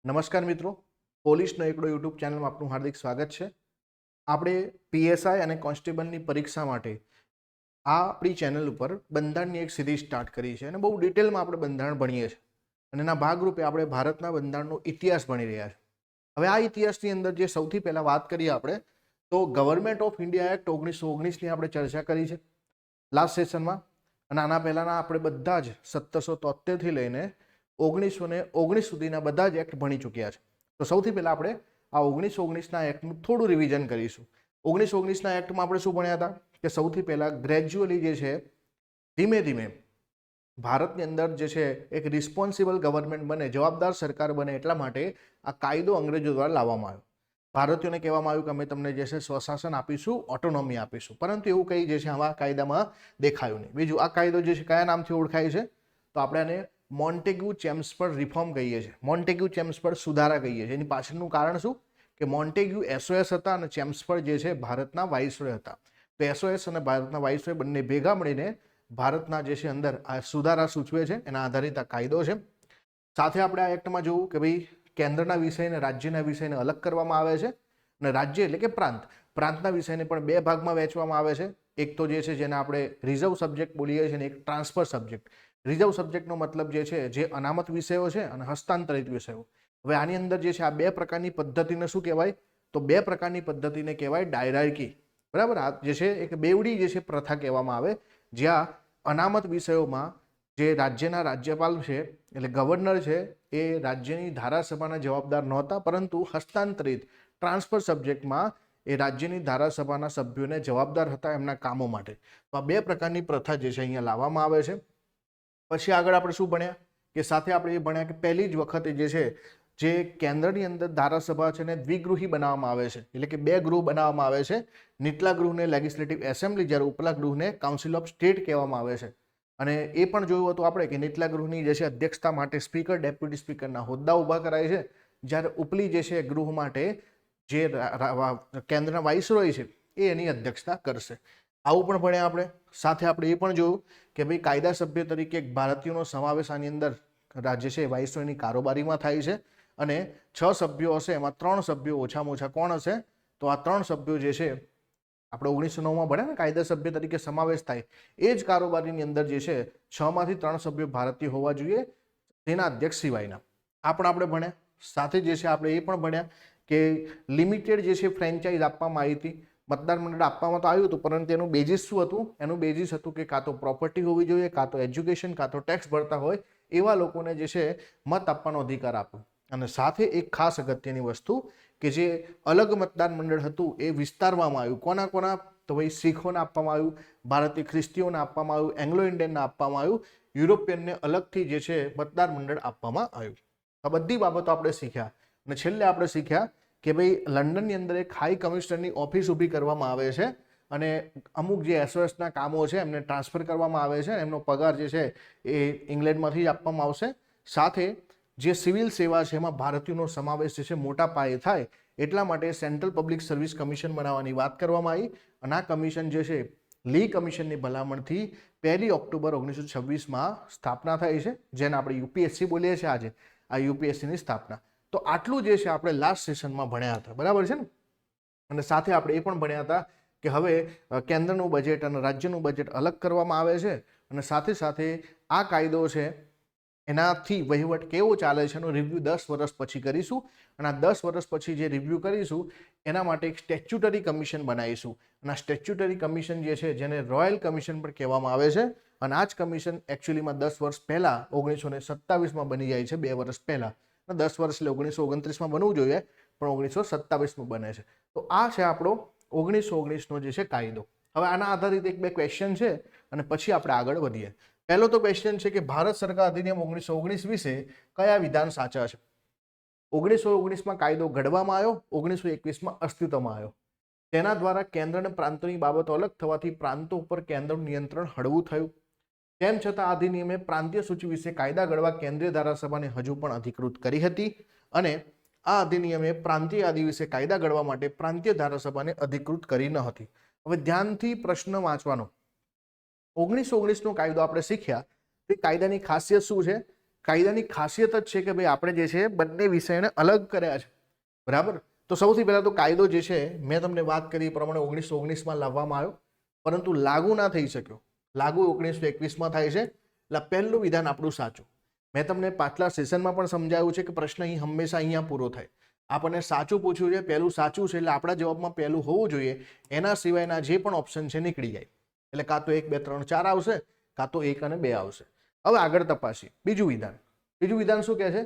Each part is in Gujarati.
નમસ્કાર મિત્રો, પોલીસનો એકડો યુટ્યુબ ચેનલમાં આપનું હાર્દિક સ્વાગત છે. આપણે પીએસઆઈ અને કોન્સ્ટેબલની પરીક્ષા માટે આ આપણી ચેનલ ઉપર બંધારણની એક સિરીઝ સ્ટાર્ટ કરી છે અને બહુ ડિટેલમાં આપણે બંધારણ ભણીએ છીએ અને એના ભાગરૂપે આપણે ભારતના બંધારણનો ઇતિહાસ ભણી રહ્યા છીએ. હવે આ ઇતિહાસની અંદર જે સૌથી પહેલાં વાત કરીએ આપણે તો ગવર્મેન્ટ ઓફ ઇન્ડિયા એક્ટ 1919ની આપણે ચર્ચા કરી છે લાસ્ટ સેશનમાં. અને આના પહેલાંના આપણે બધા જ 1773થી લઈને 1919 સુધીના બધા જ એક્ટ ભણી ચૂક્યા છે. તો સૌથી પહેલાં આપણે આ 1919ના એક્ટનું થોડું રિવિઝન કરીશું. 1919ના એક્ટમાં આપણે શું ભણ્યા હતા કે સૌથી પહેલાં ગ્રેજ્યુઅલી જે છે ધીમે ધીમે ભારતની અંદર જે છે એક રિસ્પોન્સિબલ ગવર્મેન્ટ બને, જવાબદાર સરકાર બને, એટલા માટે આ કાયદો અંગ્રેજો દ્વારા લાવવામાં આવ્યો. ભારતીયોને કહેવામાં આવ્યું કે અમે તમને જે છે સ્વશાસન આપીશું, ઓટોનોમી આપીશું, પરંતુ એવું કંઈ જે છે આવા કાયદામાં દેખાયું નહીં. બીજું, આ કાયદો જે છે કયા નામથી ઓળખાય છે તો આપણે આને મોન્ટેગ્યુ ચેમ્સફર્ડ રિફોર્મ કહીએ છીએ, મોન્ટેગ્યુ ચેમ્સફર્ડ સુધારા કહીએ છીએ. એની પાછળનું કારણ શું કે મોન્ટેગ્યુ એસઓએસ હતા અને ચેમ્સફર્ડ જે છે ભારતના વાઇસરોય હતા. તો એસઓએસ અને ભારતના વાઇસરોય બંને ભેગા મળીને ભારતના જે છે અંદર આ સુધારા સૂચવે છે, એના આધારિત આ કાયદો છે. સાથે આપણે આ એક્ટમાં જોવું કે ભાઈ કેન્દ્રના વિષયને રાજ્યના વિષયને અલગ કરવામાં આવે છે અને રાજ્ય એટલે કે પ્રાંતના વિષયને પણ બે ભાગમાં વહેંચવામાં આવે છે. એક તો જે છે જેને આપણે રિઝર્વ સબ્જેક્ટ બોલીએ છીએ અને એક ટ્રાન્સફર સબ્જેક્ટ. રિઝર્વ સબ્જેક્ટનો મતલબ જે છે જે અનામત વિષયો છે અને હસ્તાંતરિત વિષયો. હવે આની અંદર જે છે આ બે પ્રકારની પદ્ધતિને શું કહેવાય તો બે પ્રકારની પદ્ધતિને કહેવાય ડાયરાર્કી. બરાબર, આ જે છે એક બેવડી જે છે પ્રથા કહેવામાં આવે, જ્યાં અનામત વિષયોમાં જે રાજ્યના રાજ્યપાલ છે એટલે ગવર્નર છે એ રાજ્યની ધારાસભાના જવાબદાર નહોતા, પરંતુ હસ્તાંતરિત ટ્રાન્સફર સબ્જેક્ટમાં એ રાજ્યની ધારાસભાના સભ્યોને જવાબદાર હતા એમના કામો માટે. તો આ બે પ્રકારની પ્રથા જે છે અહીંયા લાવવામાં આવે છે. પછી આગળ આપણે શું ભણ્યા કે સાથે આપણે એ ભણ્યા કે પહેલી જ વખતે જે છે જે કેન્દ્રની અંદર ધારાસભા છે ને દ્વિગૃહી બનાવવામાં આવે છે, એટલે કે બે ગૃહ બનાવવામાં આવે છે. નીચલા ગૃહને લેજિસ્લેટિવ એસેમ્બલી, જ્યારે ઉપલા ગૃહને કાઉન્સિલ ઓફ સ્ટેટ કહેવામાં આવે છે. અને એ પણ જોયું હતું આપણે કે નીચલા ગૃહની જે છે અધ્યક્ષતા માટે સ્પીકર, ડેપ્યુટી સ્પીકરના હોદ્દા ઊભા કરાય છે, જ્યારે ઉપલી જે છે ગૃહ માટે જે કેન્દ્રના વાઇસરોય છે એ એની અધ્યક્ષતા કરશે. આવું પણ ભણ્યા આપણે. સાથે આપણે એ પણ જોયું કે ભાઈ કાયદા સભ્ય તરીકે ભારતીયોનો સમાવેશ આની અંદર રાજ્ય છે વાઇસરોયની કારોબારીમાં થાય છે અને 6 સભ્યો હશે એમાં 3 સભ્યો ઓછામાં ઓછા કોણ હશે તો આ 3 સભ્યો જે છે આપણે 1909માં ભણ્યા ને કાયદા સભ્ય તરીકે સમાવેશ થાય એ જ કારોબારીની અંદર જે છે 6 માંથી 3 સભ્યો ભારતીય હોવા જોઈએ, તેના અધ્યક્ષ સિવાયના. આ પણ આપણે ભણ્યા. સાથે જે છે આપણે એ પણ ભણ્યા કે લિમિટેડ જે છે ફ્રેન્ચાઇઝ આપવામાં આવી હતી. મતદાર મંડળ આપવામાં તો આવ્યું હતું, પરંતુ એનું બેઝિસ શું હતું? એનું બેઝિસ હતું કે કાં તો પ્રોપર્ટી હોવી જોઈએ, કાં તો એજ્યુકેશન, કાં તો ટેક્સ ભરતા હોય એવા લોકોને જે છે મત આપવાનો અધિકાર આપ્યો. અને સાથે એક ખાસ અગત્યની વસ્તુ કે જે અલગ મતદાર મંડળ હતું એ વિસ્તારવામાં આવ્યું. કોના કોના તો ભાઈ શીખોને આપવામાં આવ્યું, ભારતીય ખ્રિસ્તીઓને આપવામાં આવ્યું, એંગ્લો ઇન્ડિયનને આપવામાં આવ્યું, યુરોપિયનને અલગથી જે છે મતદાર મંડળ આપવામાં આવ્યું. આ બધી બાબતો આપણે શીખ્યા. અને છેલ્લે આપણે શીખ્યા કે ભાઈ લંડનની અંદર એક હાઈ કમિશનરની ઓફિસ ઊભી કરવામાં આવે છે અને અમુક જે એસઓએસના કામો છે એમને ટ્રાન્સફર કરવામાં આવે છે. એમનો પગાર જે છે એ ઇંગ્લેન્ડમાંથી જ આપવામાં આવશે. સાથે જે સિવિલ સેવા છે એમાં ભારતીયોનો સમાવેશ જે છે મોટા પાયે થાય એટલા માટે સેન્ટ્રલ પબ્લિક સર્વિસ કમિશન બનાવવાની વાત કરવામાં આવી. અને આ કમિશન જે છે લી કમિશનની ભલામણથી 1 ઓક્ટોબર 1926માં સ્થાપના થઈ છે, જેને આપણે યુપીએસસી બોલીએ છીએ આજે. આ યુપીએસસીની સ્થાપના. તો આટલું જે છે આપણે લાસ્ટ સેશનમાં ભણ્યા હતા, બરાબર છે ને. અને સાથે આપણે એ પણ ભણ્યા હતા કે હવે કેન્દ્રનું બજેટ અને રાજ્યનું બજેટ અલગ કરવામાં આવે છે અને સાથે સાથે આ કાયદો છે એનાથી વહીવટ કેવો ચાલે છે એનો રિવ્યૂ 10 વર્ષ પછી કરીશું. અને આ 10 વર્ષ પછી જે રિવ્યૂ કરીશું એના માટે એક સ્ટેચ્યુટરી કમિશન બનાવીશું. અને આ સ્ટેચ્યુટરી કમિશન જે છે જેને રોયલ કમિશન પણ કહેવામાં આવે છે. અને આ જ કમિશન એકચ્યુઅલીમાં 10 વર્ષ પહેલાં 1927માં બની જાય છે, 2 વર્ષ પહેલાં. 10 વર્ષ એટલે 1929માં બનવું જોઈએ, પણ 1927માં બને છે. તો આ છે આપણો 1919નો જે છે કાયદો. હવે આના આધારિત એક બે ક્વેશ્ચન છે અને પછી આપણે આગળ વધીએ. પહેલો તો ક્વેશ્ચન છે કે ભારત સરકાર અધિનિયમ 1919 વિશે કયા વિધાન સાચા છે? 1919માં કાયદો ઘડવામાં આવ્યો, 1921માં અસ્તિત્વમાં આવ્યો. તેના દ્વારા કેન્દ્ર અને પ્રાંતોની બાબતો અલગ થવાથી પ્રાંતો ઉપર કેન્દ્રનું નિયંત્રણ હળવું થયું. તેમ છતાં અધિનિયમે પ્રાંતીય સૂચિ વિશે કાયદા ઘડવા કેન્દ્રીય ધારાસભાને હજુ પણ અધિકૃત કરી હતી અને આ અધિનિયમે પ્રાંતીય યાદી વિશે કાયદા ઘડવા માટે પ્રાંતીય ધારાસભાને અધિકૃત કરી ન હતી. હવે ધ્યાનથી પ્રશ્ન વાંચવાનો. 1919નો કાયદો આપણે શીખ્યા. તે કાયદાની ખાસિયત શું છે? કાયદાની ખાસિયત જ છે કે ભાઈ આપણે જે છે બંને વિષયને અલગ કર્યા છે, બરાબર. તો સૌથી પહેલા તો કાયદો જે છે મેં તમને વાત કરી એ પ્રમાણે 1919માં લાવવામાં આવ્યો, પરંતુ લાગુ ના થઈ શક્યો. લાગુ 1921માં થાય છે. એટલે પહેલું વિધાન આપણું સાચું. મેં તમને પાછલા સેશનમાં પણ સમજાવ્યું છે કે પ્રશ્ન અહીં હંમેશા અહીંયા પૂરો થાય. આપણને સાચું પૂછ્યું છે, પહેલું સાચું છે એટલે આપણા જવાબમાં પહેલું હોવું જોઈએ. એના સિવાયના જે પણ ઓપ્શન છે નીકળી જાય. એટલે કાં તો 1 2 3 4 આવશે, કાં તો 1 અને 2 આવશે. હવે આગળ તપાસીએ બીજું વિધાન. બીજું વિધાન શું કહે છે?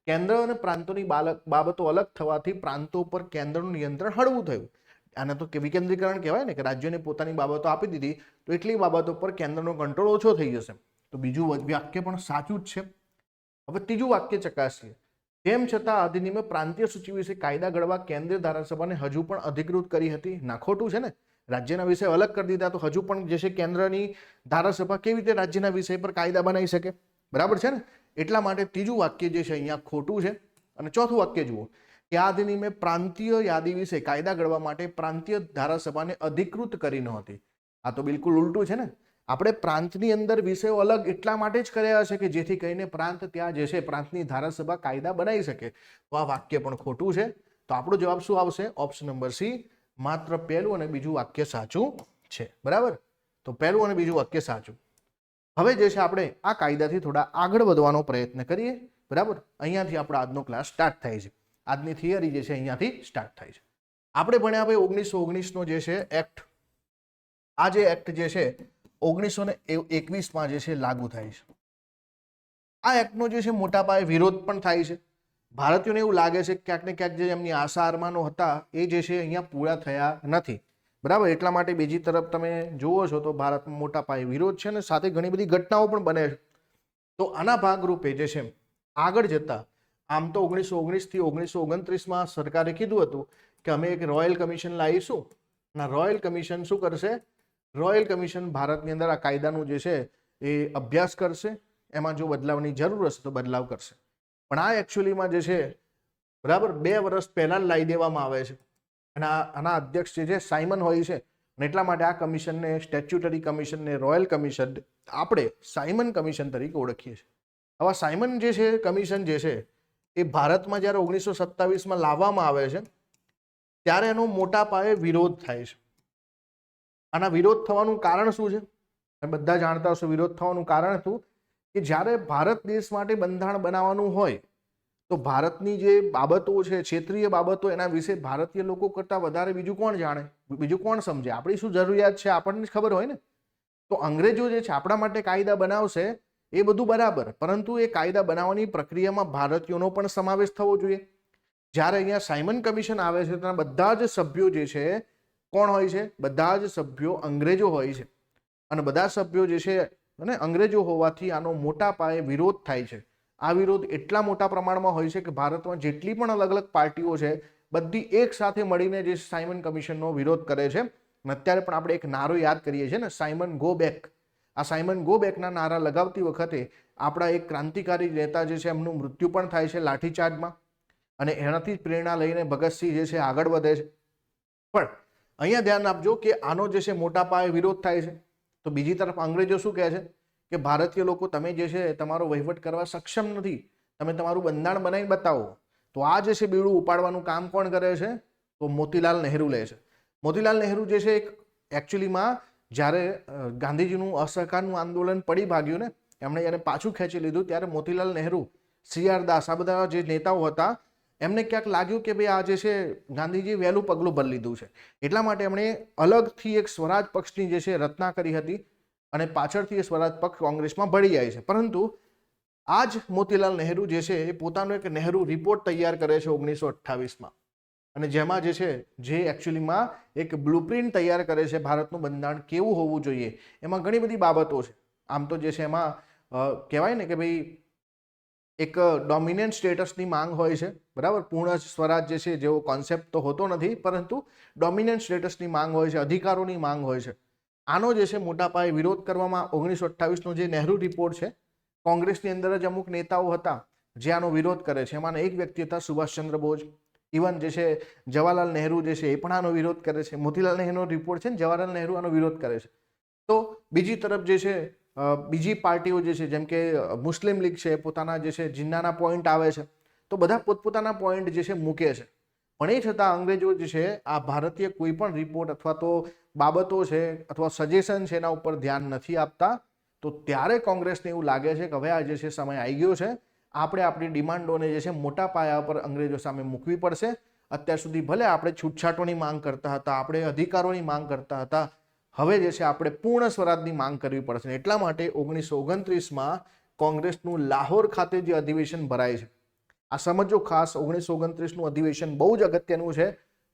કેન્દ્ર અને પ્રાંતોની બાબતો અલગ થવાથી પ્રાંતો પર કેન્દ્રનું નિયંત્રણ હળવું થયું. આને તો વિકેન્દ્રીકરણ કહેવાય ને, કે રાજ્યોને પોતાની બાબતો આપી દીધી તો એટલી બાબતો પર કેન્દ્રનો કંટ્રોલ ઓછો થઈ જશે. તો બીજું વાક્ય પણ સાચું જ છે. હવે ત્રીજું વાક્ય ચકાસીએ. તેમ છતાં અધિનિયમે પ્રાંતીય સૂચિ વિશે કાયદા ઘડવા કેન્દ્રીય ધારાસભાને હજુ પણ અધિકૃત કરી હતી. ના, ખોટું છે ને. રાજ્યના વિષય અલગ કરી દીધા તો હજુ પણ જે છે કેન્દ્રની ધારાસભા કેવી રીતે રાજ્યના વિષય પર કાયદા બનાવી શકે? બરાબર છે ને. એટલા માટે ત્રીજું વાક્ય જે છે અહીંયા ખોટું છે. અને ચોથું વાક્ય જુઓ કે આ અધિનિયમે પ્રાંતીય યાદી વિશે કાયદા ઘડવા માટે પ્રાંતીય ધારાસભાને અધિકૃત કરી નહોતી. આ તો બિલકુલ ઉલટું છે ને. આપણે પ્રાંતની અંદર વિષયો અલગ એટલા માટે જ કર્યા છે કે જેથી કરીને પ્રાંત ત્યાં જે છે પ્રાંતની ધારાસભા કાયદા બનાવી શકે. તો આ વાક્ય પણ ખોટું છે. તો આપણો જવાબ શું આવશે? ઓપ્શન નંબર સી, માત્ર પહેલું અને બીજું વાક્ય સાચું છે. બરાબર. તો પહેલું અને બીજું વાક્ય સાચું. હવે જે છે આપણે આ કાયદાથી થોડા આગળ વધવાનો પ્રયત્ન કરીએ. બરાબર. અહીંયાથી આપણો આજનો ક્લાસ સ્ટાર્ટ થાય છે. આજની થિયરી જે છે અહીંયાથી સ્ટાર્ટ થાય છે. આપણે ભણ્યા ભાઈ 1919નો જે છે એક્ટ. આ જે એક્ટ જે છે 1921માં જે છે લાગુ થાય છે. આ એક્ટનો જે છે મોટા પાયે વિરોધ પણ થાય છે. ભારતીયોને એવું લાગે છે કે ક્યાંક ને ક્યાંક જે એમની આશા અરમાનો હતા એ જે છે અહીંયા પૂરા થયા નથી. બરાબર. એટલા માટે બીજી તરફ તમે જુઓ છો તો ભારતમાં મોટા પાયે વિરોધ છે અને સાથે ઘણી બધી ઘટનાઓ પણ બને છે. તો આના ભાગરૂપે જે છે આગળ જતા આમ તો 1919 થી 1929માં સરકારે કીધું હતું કે અમે એક રોયલ કમિશન લાવીશું. અને રોયલ કમિશન શું કરશે? રોયલ કમિશન ભારતની અંદર આ કાયદાનું જે છે એ અભ્યાસ કરશે. એમાં જો બદલાવની જરૂર હશે તો બદલાવ કરશે. પણ આ એકચ્યુઅલીમાં જે છે બરાબર 2 વર્ષ પહેલા જ લાવી દેવામાં આવે છે. અને આના અધ્યક્ષ જે છે સાયમન હોય છે. અને એટલા માટે આ કમિશનને સ્ટેચ્યુટરી કમિશનને રોયલ કમિશન આપણે સાયમન કમિશન તરીકે ઓળખીએ છીએ. હવે સાયમન જે છે કમિશન જે છે એ ભારતમાં જ્યારે 1927માં લાવવામાં આવે છે ત્યારે એનો મોટા પાયે વિરોધ થાય છે. આના વિરોધ થવાનું કારણ શું છે? બધા જાણતા હશો વિરોધ થવાનું કારણ શું? કે જ્યારે ભારત દેશ માટે બંધારણ બનાવવાનું હોય તો ભારતની જે બાબતો છે, ક્ષેત્રીય બાબતો, એના વિશે ભારતીય લોકો કરતાં વધારે બીજું કોણ જાણે, બીજું કોણ સમજે? આપણી શું જરૂરિયાત છે આપણને જ ખબર હોય ને. તો અંગ્રેજો જે છે આપણા માટે કાયદા બનાવશે એ બધું બરાબર, પરંતુ એ કાયદા બનાવવાની પ્રક્રિયામાં ભારતીયોનો પણ સમાવેશ થવો જોઈએ. જ્યારે અહીંયા સાયમન કમિશન આવે છે ત્યાં બધા જ સભ્યો જે છે કોણ હોય છે? બધા જ સભ્યો અંગ્રેજો હોય છે. અને બધા સભ્યો જે છે અને અંગ્રેજો હોવાથી આનો મોટા પાયે વિરોધ થાય છે. આ વિરોધ એટલા મોટા પ્રમાણમાં હોય છે કે ભારતમાં જેટલી પણ અલગ અલગ પાર્ટીઓ છે બધી એક સાથે મળીને જે સાયમન કમિશનનો વિરોધ કરે છે. અને અત્યારે પણ આપણે એક નારો યાદ કરીએ છીએ ને, સાયમન ગો બેક. આ સાયમન ગો બેકના નારા લગાવતી વખતે આપણા એક ક્રાંતિકારી નેતા જે છે એમનું મૃત્યુ પણ થાય છે લાઠીચાર્જમાં. અને એનાથી જ પ્રેરણા લઈને ભગતસિંહ જે છે આગળ વધે છે. પણ અહીંયા ધ્યાન આપજો કે આનો જે છે મોટા પાયે વિરોધ થાય છે. તો બીજી તરફ અંગ્રેજો શું કહે છે કે ભારતીય લોકો તમે જે છે તમારો વહીવટ કરવા સક્ષમ નથી, તમે તમારું બંધારણ બનાવી બતાવો. તો આ જે છે બીડું ઉપાડવાનું કામ કોણ કરે છે? તો મોતીલાલ નહેરુ લે છે. મોતીલાલ નહેરુ જે છે એકચ્યુઅલીમાં જ્યારે ગાંધીજીનું અસહકારનું આંદોલન પડી ભાગ્યું ને, એમણે એને પાછું ખેંચી લીધું ત્યારે મોતીલાલ નહેરુ, CR દાસ, આ બધા જે નેતાઓ હતા એમને ક્યાંક લાગ્યું કે ભાઈ આ જે છે ગાંધીજી વહેલું પગલું ભરી લીધું છે. એટલા માટે એમણે અલગથી એક સ્વરાજ પક્ષની જે છે રચના કરી હતી અને પાછળથી એ સ્વરાજ પક્ષ કોંગ્રેસમાં ભળી જાય છે. પરંતુ આ જ મોતીલાલ નહેરુ જે છે એ પોતાનો એક નહેરુ રિપોર્ટ તૈયાર કરે છે 1928માં. અને જેમાં જે છે જે એકચ્યુઅલીમાં એક બ્લુપ્રિન્ટ તૈયાર કરે છે ભારતનું બંધારણ કેવું હોવું જોઈએ. એમાં ઘણી બધી બાબતો છે. આમ તો જે છે એમાં કહેવાય ને કે ભાઈ એક ડોમિનન્ટ સ્ટેટસની માંગ હોય છે. બરાબર. પૂર્ણ સ્વરાજ જે છે જેવો કોન્સેપ્ટ તો હોતો નથી, પરંતુ ડોમિનન્ટ સ્ટેટસની માંગ હોય છે, અધિકારોની માંગ હોય છે. આનો જે છે મોટા પાયે વિરોધ કરવામાં 1928નો જે નહેરુ રિપોર્ટ છે, કોંગ્રેસની અંદર જ અમુક નેતાઓ હતા જે આનો વિરોધ કરે છે. એમાંના એક વ્યક્તિ હતા સુભાષચંદ્ર બોઝ. ઇવન જે છે જવાહરલાલ નહેરુ જે છે એ પણ આનો વિરોધ કરે છે. મોતીલાલ નહેરુનો રિપોર્ટ છે ને, જવાહરલાલ નહેરુ આનો વિરોધ કરે છે. તો બીજી તરફ જે છે બીજી પાર્ટીઓ જે છે જેમ કે મુસ્લિમ લીગ છે પોતાના જે છે જિન્નાના પોઈન્ટ આવે છે, તો બધા પોતપોતાના પોઈન્ટ જે છે મૂકે છે. પણ એ છતાં અંગ્રેજો જે છે આ ભારતીય કોઈ પણ રિપોર્ટ અથવા તો બાબતો છે અથવા સજેશન છે એના ઉપર ધ્યાન નથી આપતા. તો ત્યારે કોંગ્રેસને એવું લાગે છે કે હવે આ જે છે સમય આવી ગયો છે, આપણે આપણી ડિમાન્ડોને જે છે મોટા પાયા પર અંગ્રેજો સામે મૂકવી પડશે. અત્યાર સુધી ભલે આપણે છૂટછાટોની માંગ કરતા હતા, આપણે અધિકારોની માંગ કરતા હતા, હવે જે છે આપણે પૂર્ણ સ્વરાજની માંગ કરવી પડશે. એટલા માટે 1929માં કોંગ્રેસનું લાહોર ખાતે જે અધિવેશન ભરાય છે, આ સમજો ખાસ, 1929નું અધિવેશન બહુ જ અગત્યનું છે.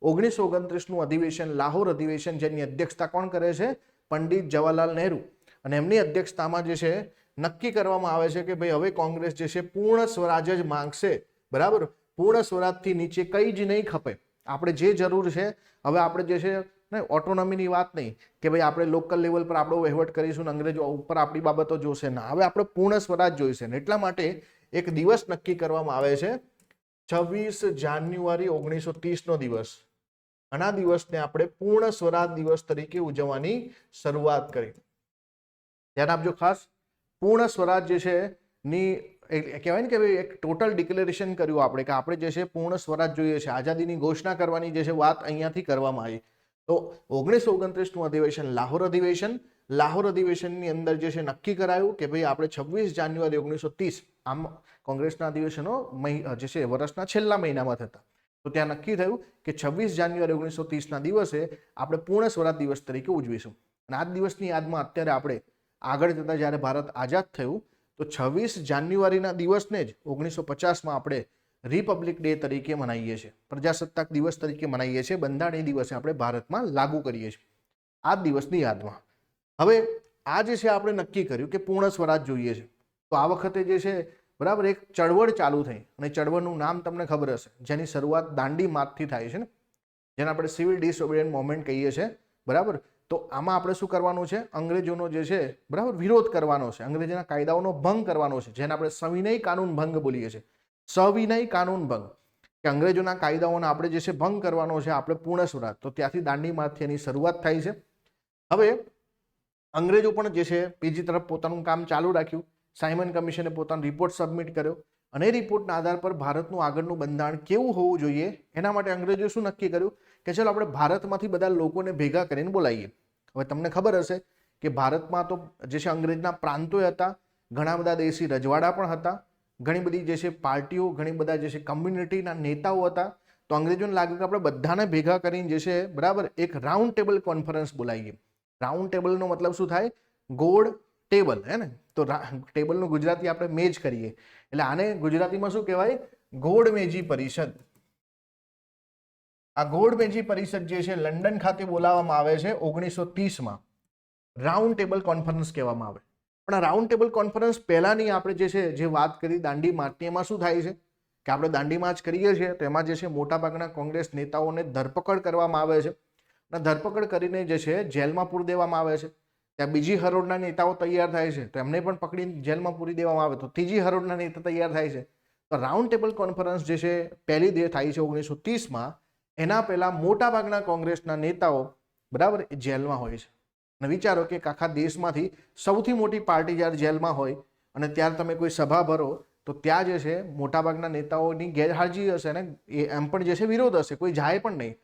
1929નું અધિવેશન, લાહોર અધિવેશન, જેની અધ્યક્ષતા કોણ કરે છે? પંડિત જવાહરલાલ નહેરુ. અને એમની અધ્યક્ષતામાં જે છે નક્કી કરવામાં આવે છે કે ભાઈ હવે કોંગ્રેસ જે છે પૂર્ણ સ્વરાજ જ માંગશે. બરાબર, પૂર્ણ સ્વરાજથી નીચે કંઈ જ નહીં ખપે. આપણે જે જરૂર છે હવે આપણે જે છે ને ઓટોનોમીની વાત નહીં કે ભાઈ આપણે લોકલ લેવલ પર આપણો વહીવટ કરીશું, અંગ્રેજો ઉપર આપણી બાબતો જોશે ના, હવે આપણે પૂર્ણ સ્વરાજ જોઈશે. ને એટલા માટે એક દિવસ નક્કી કરવામાં આવે છે, 26 જાન્યુઆરી 1930નો દિવસ. અને આ દિવસને આપણે પૂર્ણ સ્વરાજ દિવસ તરીકે ઉજવવાની શરૂઆત કરી. ધ્યાન આપજો ખાસ, પૂર્ણ સ્વરાજ જે છે ની કહેવાય ને કે ભાઈ એક ટોટલ ડિક્લેરેશન કર્યું આપણે કે આપણે જે છે પૂર્ણ સ્વરાજ જોઈએ છે, આઝાદીની ઘોષણા કરવાની જે છે વાત અહીંયાથી કરવામાં આવી. તો 1929નું અધિવેશન લાહોર અધિવેશન, લાહોર અધિવેશનની અંદર જે છે નક્કી કરાયું કે ભાઈ આપણે 26 જાન્યુઆરી 1930, આમ કોંગ્રેસના અધિવેશનો જે છે વર્ષના છેલ્લા મહિનામાં થતા, તો ત્યાં નક્કી થયું કે 26 જાન્યુઆરી 1930ના દિવસે આપણે પૂર્ણ સ્વરાજ દિવસ તરીકે ઉજવીશું. અને આ દિવસની યાદમાં અત્યારે આપણે આગળ જતા જ્યારે ભારત આઝાદ થયું તો 26 જાન્યુઆરીના દિવસને જ 1950માં આપણે રિપબ્લિક ડે તરીકે મનાવીએ છીએ, પ્રજાસત્તાક દિવસ તરીકે મનાવીએ છીએ, બંધારણીય દિવસે આપણે ભારતમાં લાગુ કરીએ છીએ આ દિવસની યાદમાં. હવે આ જે છે આપણે નક્કી કર્યું કે પૂર્ણ સ્વરાજ જોઈએ છે, તો આ વખતે જે છે બરાબર એક ચળવળ ચાલુ થઈ, અને ચળવળનું નામ તમને ખબર હશે, જેની શરૂઆત દાંડી માર્ચથી થાય છે ને, જેને આપણે સિવિલ ડિસઓબિડિયન્ટ મોવમેન્ટ કહીએ છીએ. બરાબર, તો આમાં આપણે શું કરવાનું છે? અંગ્રેજોનો જે છે બરાબર વિરોધ કરવાનો છે, અંગ્રેજોના કાયદાઓનો ભંગ કરવાનો છે, જેને આપણે સવિનય કાનૂન ભંગ બોલીએ છીએ. સવિનય કાનૂન ભંગ, કે અંગ્રેજોના કાયદાઓનો આપણે જે છે ભંગ કરવાનો છે, આપણે પૂર્ણ સ્વરાજ. તો ત્યાંથી દાંડી માર્ચથી એની શરૂઆત થાય છે. હવે અંગ્રેજો પણ જે છે બીજી તરફ પોતાનું કામ ચાલુ રાખ્યું. સાયમન કમિશને પોતાનો રિપોર્ટ સબમિટ કર્યો, અને એ રિપોર્ટના આધાર પર ભારતનું આગળનું બંધારણ કેવું હોવું જોઈએ એના માટે અંગ્રેજોએ શું નક્કી કર્યું કે ચલો આપણે ભારતમાંથી બધા લોકોને ભેગા કરીને બોલાવીએ. હવે તમને ખબર હશે કે ભારતમાં તો જે છે અંગ્રેજના પ્રાંતો હતા, ઘણા બધા દેશી રજવાડા પણ હતા, ઘણી બધી જે છે પાર્ટીઓ, ઘણી બધા જે છે કમ્યુનિટીના નેતાઓ હતા. તો અંગ્રેજોને લાગ્યું કે આપણે બધાને ભેગા કરીને જે છે બરાબર એક રાઉન્ડ ટેબલ કોન્ફરન્સ બોલાવીએ. રાઉન્ડ ટેબલનો મતલબ શું થાય? ગોળ ટેબલ, હે ને? તો ટેબલનું ગુજરાતી આપણે મેજ કરીએ, એટલે આને ગુજરાતીમાં શું કહેવાય? ગોળમેજી પરિષદ. આ ગોળમેજી પરિષદ જે છે લંડન ખાતે બોલાવવામાં આવે છે 1930માં. રાઉન્ડ ટેબલ કોન્ફરન્સ કહેવામાં આવે. પણ આ રાઉન્ડ ટેબલ કોન્ફરન્સ પહેલાની આપણે જે છે જે વાત કરી દાંડી માર્ચની, એમાં શું થાય છે કે આપણે દાંડી માર્ચ કરીએ છીએ તો એમાં જે છે મોટાભાગના કોંગ્રેસ નેતાઓને ધરપકડ કરવામાં આવે છે, અને ધરપકડ કરીને જે છે જેલમાં પૂરી દેવામાં આવે છે. ત્યાં બીજી હરોળના નેતાઓ તૈયાર થાય છે, તો એમને પણ પકડીને જેલમાં પૂરી દેવામાં આવે, તો ત્રીજી હરોળના નેતા તૈયાર થાય છે. તો રાઉન્ડ ટેબલ કોન્ફરન્સ જે છે પહેલી દે થાય છે 1930માં. એના પહેલા મોટાભાગના કોંગ્રેસના નેતાઓ બરાબર જેલમાં હોય છે. અને વિચારો કે આખા દેશમાંથી સૌથી મોટી પાર્ટી જ્યારે જેલમાં હોય અને ત્યારે તમે કોઈ સભા ભરો તો ત્યાં જે છે મોટાભાગના નેતાઓની ગેરહાજરી હશે ને એમ પણ જે છે વિરોધ હશે, કોઈ જાય પણ નહીં.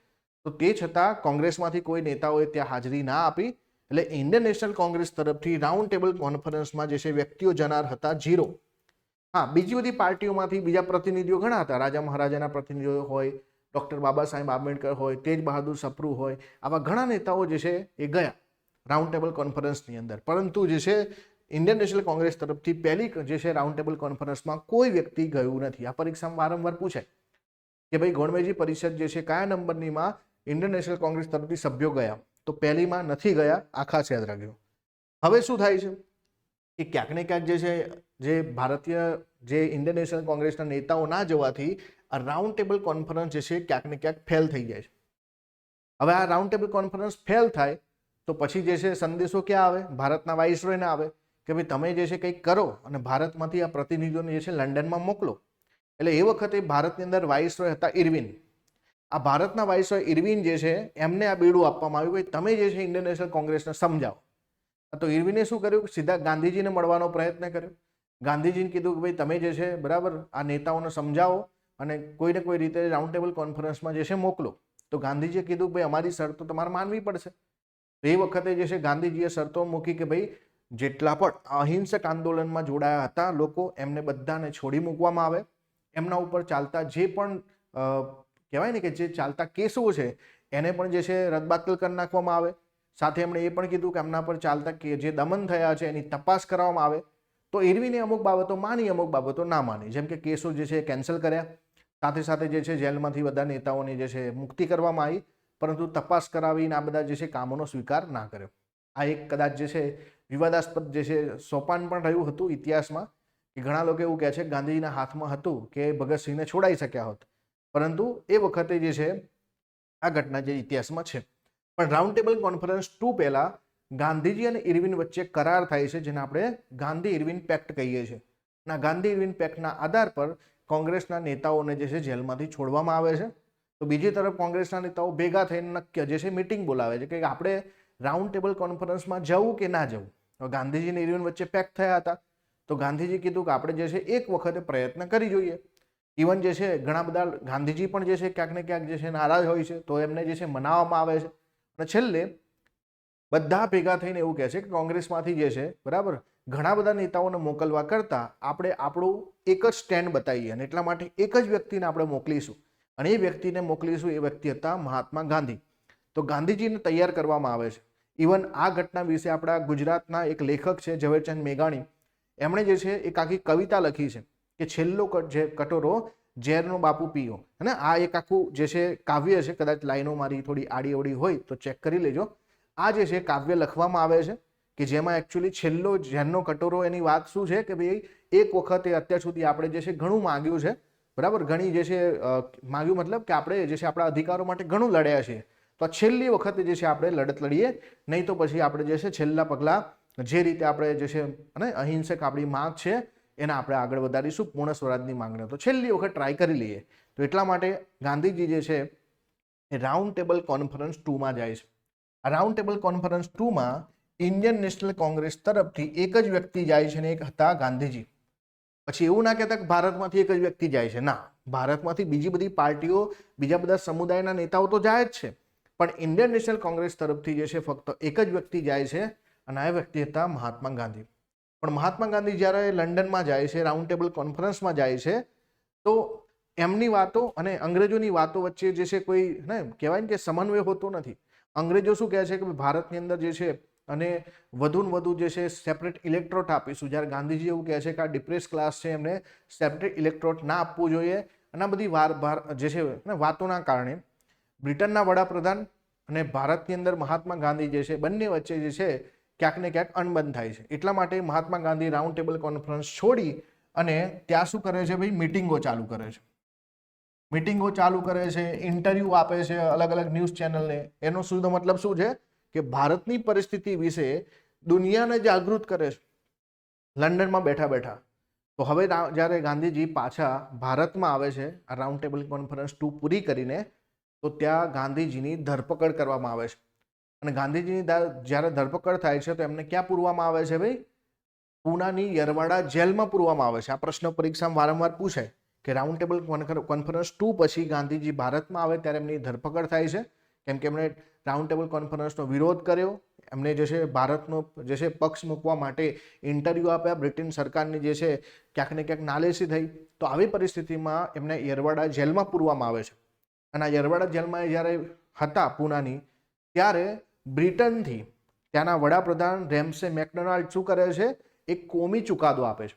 તો તે છતાં કોંગ્રેસમાંથી કોઈ નેતાઓએ ત્યાં હાજરી ના આપી, એટલે ઇન્ડિયન નેશનલ કોંગ્રેસ તરફથી રાઉન્ડ ટેબલ કોન્ફરન્સમાં જે છે વ્યક્તિઓ જનાર હતા 0. હા, બીજી બધી પાર્ટીઓમાંથી બીજા પ્રતિનિધિઓ ઘણા હતા, રાજા મહારાજાના પ્રતિનિધિઓ હોય, ડૉક્ટર બાબા સાહેબ આંબેડકર હોય, તેજ બહાદુર સપ્રુ હોય, આવા ઘણા નેતાઓ જે છે એ ગયા રાઉન્ડ ટેબલ કોન્ફરન્સની અંદર. પરંતુ જે છે ઇન્ડિયન નેશનલ કોંગ્રેસ તરફથી પહેલી જે છે રાઉન્ડ ટેબલ કોન્ફરન્સમાં કોઈ વ્યક્તિ ગયું નથી. આ પરીક્ષામાં વારંવાર પૂછાય કે ભાઈ ગોળમેજી પરિષદ જે છે કયા નંબરનીમાં ઇન્ડિયન નેશનલ કોંગ્રેસ તરફથી સભ્યો ગયા? તો પહેલીમાં નથી ગયા, આ ખાસ યાદ રાખજો. હવે શું થાય છે કે ક્યાંક ને ક્યાંક જે છે જે ભારતીય જે ઇન્ડિયન નેશનલ કોંગ્રેસના નેતાઓ ના જવાથી આ રાઉન્ડ ટેબલ કોન્ફરન્સ જે છે ક્યાંક ને ક્યાંક ફેલ થઈ જાય છે. હવે આ રાઉન્ડ ટેબલ કોન્ફરન્સ ફેલ થાય તો પછી જે છે સંદેશો ક્યાં આવે? ભારતના વાઇસરોયને આવે કે ભાઈ તમે જે છે કંઈક કરો અને ભારતમાંથી આ પ્રતિનિધિઓને જે છે લંડનમાં મોકલો. એટલે એ વખતે ભારતની અંદર વાઇસરોય હતા ઇરવિન. આ ભારતના વાઇસરોય ઇરવિન જે છે એમને આ બીડું આપવામાં આવ્યું કે તમે જે છે ઇન્ડિયન નેશનલ કોંગ્રેસને સમજાવો. તો ઇરવિને શું કર્યું? સીધા ગાંધીજીને મળવાનો પ્રયત્ન કર્યો. ગાંધીજીને કીધું કે ભાઈ તમે જે છે બરાબર આ નેતાઓને સમજાવો અને કોઈને કોઈ રીતે રાઉન્ડ ટેબલ કોન્ફરન્સમાં જે છે મોકલો. તો ગાંધીજીએ કીધું કે ભાઈ અમારી શરતો તમારે માનવી પડશે. તો એ વખતે જે છે ગાંધીજીએ શરતો મૂકી કે ભાઈ જેટલા પણ અહિંસક આંદોલનમાં જોડાયા હતા લોકો એમને બધાને છોડી મૂકવામાં આવે, એમના ઉપર ચાલતા જે પણ કહેવાય ને કે જે ચાલતા કેસો છે એને પણ જે છે રદબાતલ કરી નાખવામાં આવે. સાથે એમણે એ પણ કીધું કે એમના પર ચાલતા કે જે દમન થયા છે એની તપાસ કરવામાં આવે. તો ઇરવિને અમુક બાબતો માની, અમુક બાબતો ના માની. જેમ કે કેસો જે છે કેન્સલ કર્યા, સાથે સાથે જે છે જેલમાંથી બધા નેતાઓની જે છે મુક્તિ કરવામાં આવી, પરંતુ તપાસ કરાવીને આ બધા જે છે કામોનો સ્વીકાર ના કર્યો. આ એક કદાચ જે છે વિવાદાસ્પદ જે છે સોપાન પણ રહ્યું હતું ઇતિહાસમાં, કે ઘણા લોકો એવું કહે છે કે ગાંધીજીના હાથમાં હતું કે ભગતસિંહને છોડાઈ શક્યા હોત, પરંતુ એ વખતે જે છે આ ઘટના જે ઇતિહાસમાં છે. પણ રાઉન્ડ ટેબલ કોન્ફરન્સ 2 પહેલા ગાંધીજી અને ઇરવિન વચ્ચે કરાર થાય છે, જેને આપણે ગાંધી ઇરવિન પેક્ટ કહીએ છીએ. અને ગાંધી ઇરવિન પેક્ટના આધાર પર કોંગ્રેસના નેતાઓને જે છે જેલમાંથી છોડવામાં આવે છે. તો બીજી તરફ કોંગ્રેસના નેતાઓ ભેગા થઈને નક્કી જે છે મિટિંગ બોલાવે છે કે આપણે રાઉન્ડ ટેબલ કોન્ફરન્સમાં જવું કે ના જવું. ગાંધીજી અને ઇરવિન વચ્ચે પેક્ટ થયા હતા. તો ગાંધીજી કીધું કે આપણે જે છે એક વખતે પ્રયત્ન કરી જોઈએ. ઇવન જે છે ઘણા બધા ગાંધીજી પણ જે છે ક્યાંક ને ક્યાંક જે છે નારાજ હોય છે, તો એમને જે છે મનાવવામાં આવે છે. અને છેલ્લે બધા ભેગા થઈને એવું કહે છે કે કોંગ્રેસમાંથી જે છે બરાબર ઘણા બધા નેતાઓને મોકલવા કરતાં આપણે આપણું એક જ સ્ટેન્ડ બતાવીએ અને એટલા માટે એક જ વ્યક્તિને આપણે મોકલીશું, અને એ વ્યક્તિને મોકલીશું એ વ્યક્તિ હતા મહાત્મા ગાંધી. તો ગાંધીજીને તૈયાર કરવામાં આવે છે. ઇવન આ ઘટના વિશે આપણા ગુજરાતના એક લેખક છે ઝવેરચંદ મેઘાણી, એમણે જે છે એક આખી કવિતા લખી છે કે છેલ્લો જે કટોરો ઝેરનો બાપુ પીઓ. અને આ એક આખું જે છે કાવ્ય છે, કદાચ લાઈનો મારી થોડી આડી અવડી હોય તો ચેક કરી લેજો. આ જે છે કાવ્ય લખવામાં આવે છે કે જેમાં એકચ્યુઅલી છેલ્લો ઝેરનો કટોરો એની વાત શું છે કે ભાઈ એક વખતે અત્યાર સુધી આપણે જે છે ઘણું માંગ્યું છે, બરાબર, ઘણી જે છે માંગ્યું મતલબ કે આપણે જે છે આપણા અધિકારો માટે ઘણું લડ્યા છીએ, તો છેલ્લી વખતે જે છે આપણે લડત લડીએ, નહીં તો પછી આપણે જે છે છેલ્લા પગલાં જે રીતે આપણે જે છે અને અહિંસક આપણી માંગ છે એને આપણે આગળ વધારીશું પૂર્ણ સ્વરાજની માંગને, તો છેલ્લી વખત ટ્રાય કરી લઈએ. તો એટલા માટે ગાંધીજી જે છે એ રાઉન્ડ ટેબલ કોન્ફરન્સ 2માં જાય છે. આ રાઉન્ડ ટેબલ કોન્ફરન્સ 2માં ઇન્ડિયન નેશનલ કોંગ્રેસ તરફથી એક જ વ્યક્તિ જાય છે, ને એક હતા ગાંધીજી. પછી એવું ના કહેતા કે ભારતમાંથી એક જ વ્યક્તિ જાય છે, ના, ભારતમાંથી બીજી બધી પાર્ટીઓ, બીજા બધા સમુદાયના નેતાઓ તો જાય જ છે, પણ ઇન્ડિયન નેશનલ કોંગ્રેસ તરફથી જે છે ફક્ત એક જ વ્યક્તિ જાય છે, અને આ વ્યક્તિ હતા મહાત્મા ગાંધી. પણ મહાત્મા ગાંધી જ્યારે લંડનમાં જાય છે, રાઉન્ડ ટેબલ કોન્ફરન્સમાં જાય છે, તો એમની વાતો અને અંગ્રેજોની વાતો વચ્ચે જે છે કોઈ ને કહેવાય ને કે સમન્વય હોતો નથી. અંગ્રેજો શું કહે છે કે ભારતની અંદર જે છે અને વધુ ને વધુ જે છે સેપરેટ ઇલેક્ટ્રોટ આપીશું, જ્યારે ગાંધીજી એવું કહે છે કે આ ડિપ્રેસ ક્લાસ છે એમને સેપરેટ ઇલેક્ટ્રોટ ના આપવું જોઈએ. અને આ બધી જે છે ને વાતોના કારણે બ્રિટનના વડાપ્રધાન અને ભારતની અંદર મહાત્મા ગાંધી જે છે બંને વચ્ચે જે છે ક્યાંક ને ક્યાંક અણબન થાય છે. એટલા માટે Mahatma Gandhi round table conference છોડી અને ત્યાં શું કરે છે ભાઈ, મિટિંગો ચાલુ કરે છે. મિટિંગો ચાલુ કરે છે, ઇન્ટરવ્યૂ આપે છે અલગ અલગ ન્યૂઝ ચેનલને. એનો શુદ્ધ મતલબ શું છે કે ભારતની પરિસ્થિતિ વિશે દુનિયાને જાગૃત કરે છે લંડનમાં બેઠા બેઠા. તો હવે જ્યારે ગાંધીજી પાછા ભારતમાં આવે છે આ રાઉન્ડ ટેબલ કોન્ફરન્સ 2 પૂરી કરીને, તો ત્યાં ગાંધીજીની ધરપકડ કરવામાં આવે છે. અને ગાંધીજીની જ્યારે ધરપકડ થાય છે તો એમને ક્યાં પૂરવામાં આવે છે ભાઈ? પૂનાની યરવાડા જેલમાં પૂરવામાં આવે છે. આ પ્રશ્ન પરીક્ષામાં વારંવાર પૂછાય કે રાઉન્ડ ટેબલ કોન્ફરન્સ 2 પછી ગાંધીજી ભારતમાં આવે ત્યારે એમની ધરપકડ થાય છે, કેમ કે એમણે રાઉન્ડ ટેબલ કોન્ફરન્સનો વિરોધ કર્યો, એમને જે છે ભારતનો જે છે પક્ષ મૂકવા માટે ઇન્ટરવ્યૂ આપ્યા, બ્રિટન સરકારની જે છે ક્યાંક ને ક્યાંક નાલેસી થઈ. તો આવી પરિસ્થિતિમાં એમને યરવાડા જેલમાં પૂરવામાં આવે છે. અને આ યરવાડા જેલમાં જ્યારે હતા પૂનાની, ત્યારે બ્રિટનથી ત્યાંના વડાપ્રધાન રેમ્સે મેકડોનાલ્ડ શું કરે છે, એક કોમી ચુકાદો આપે છે.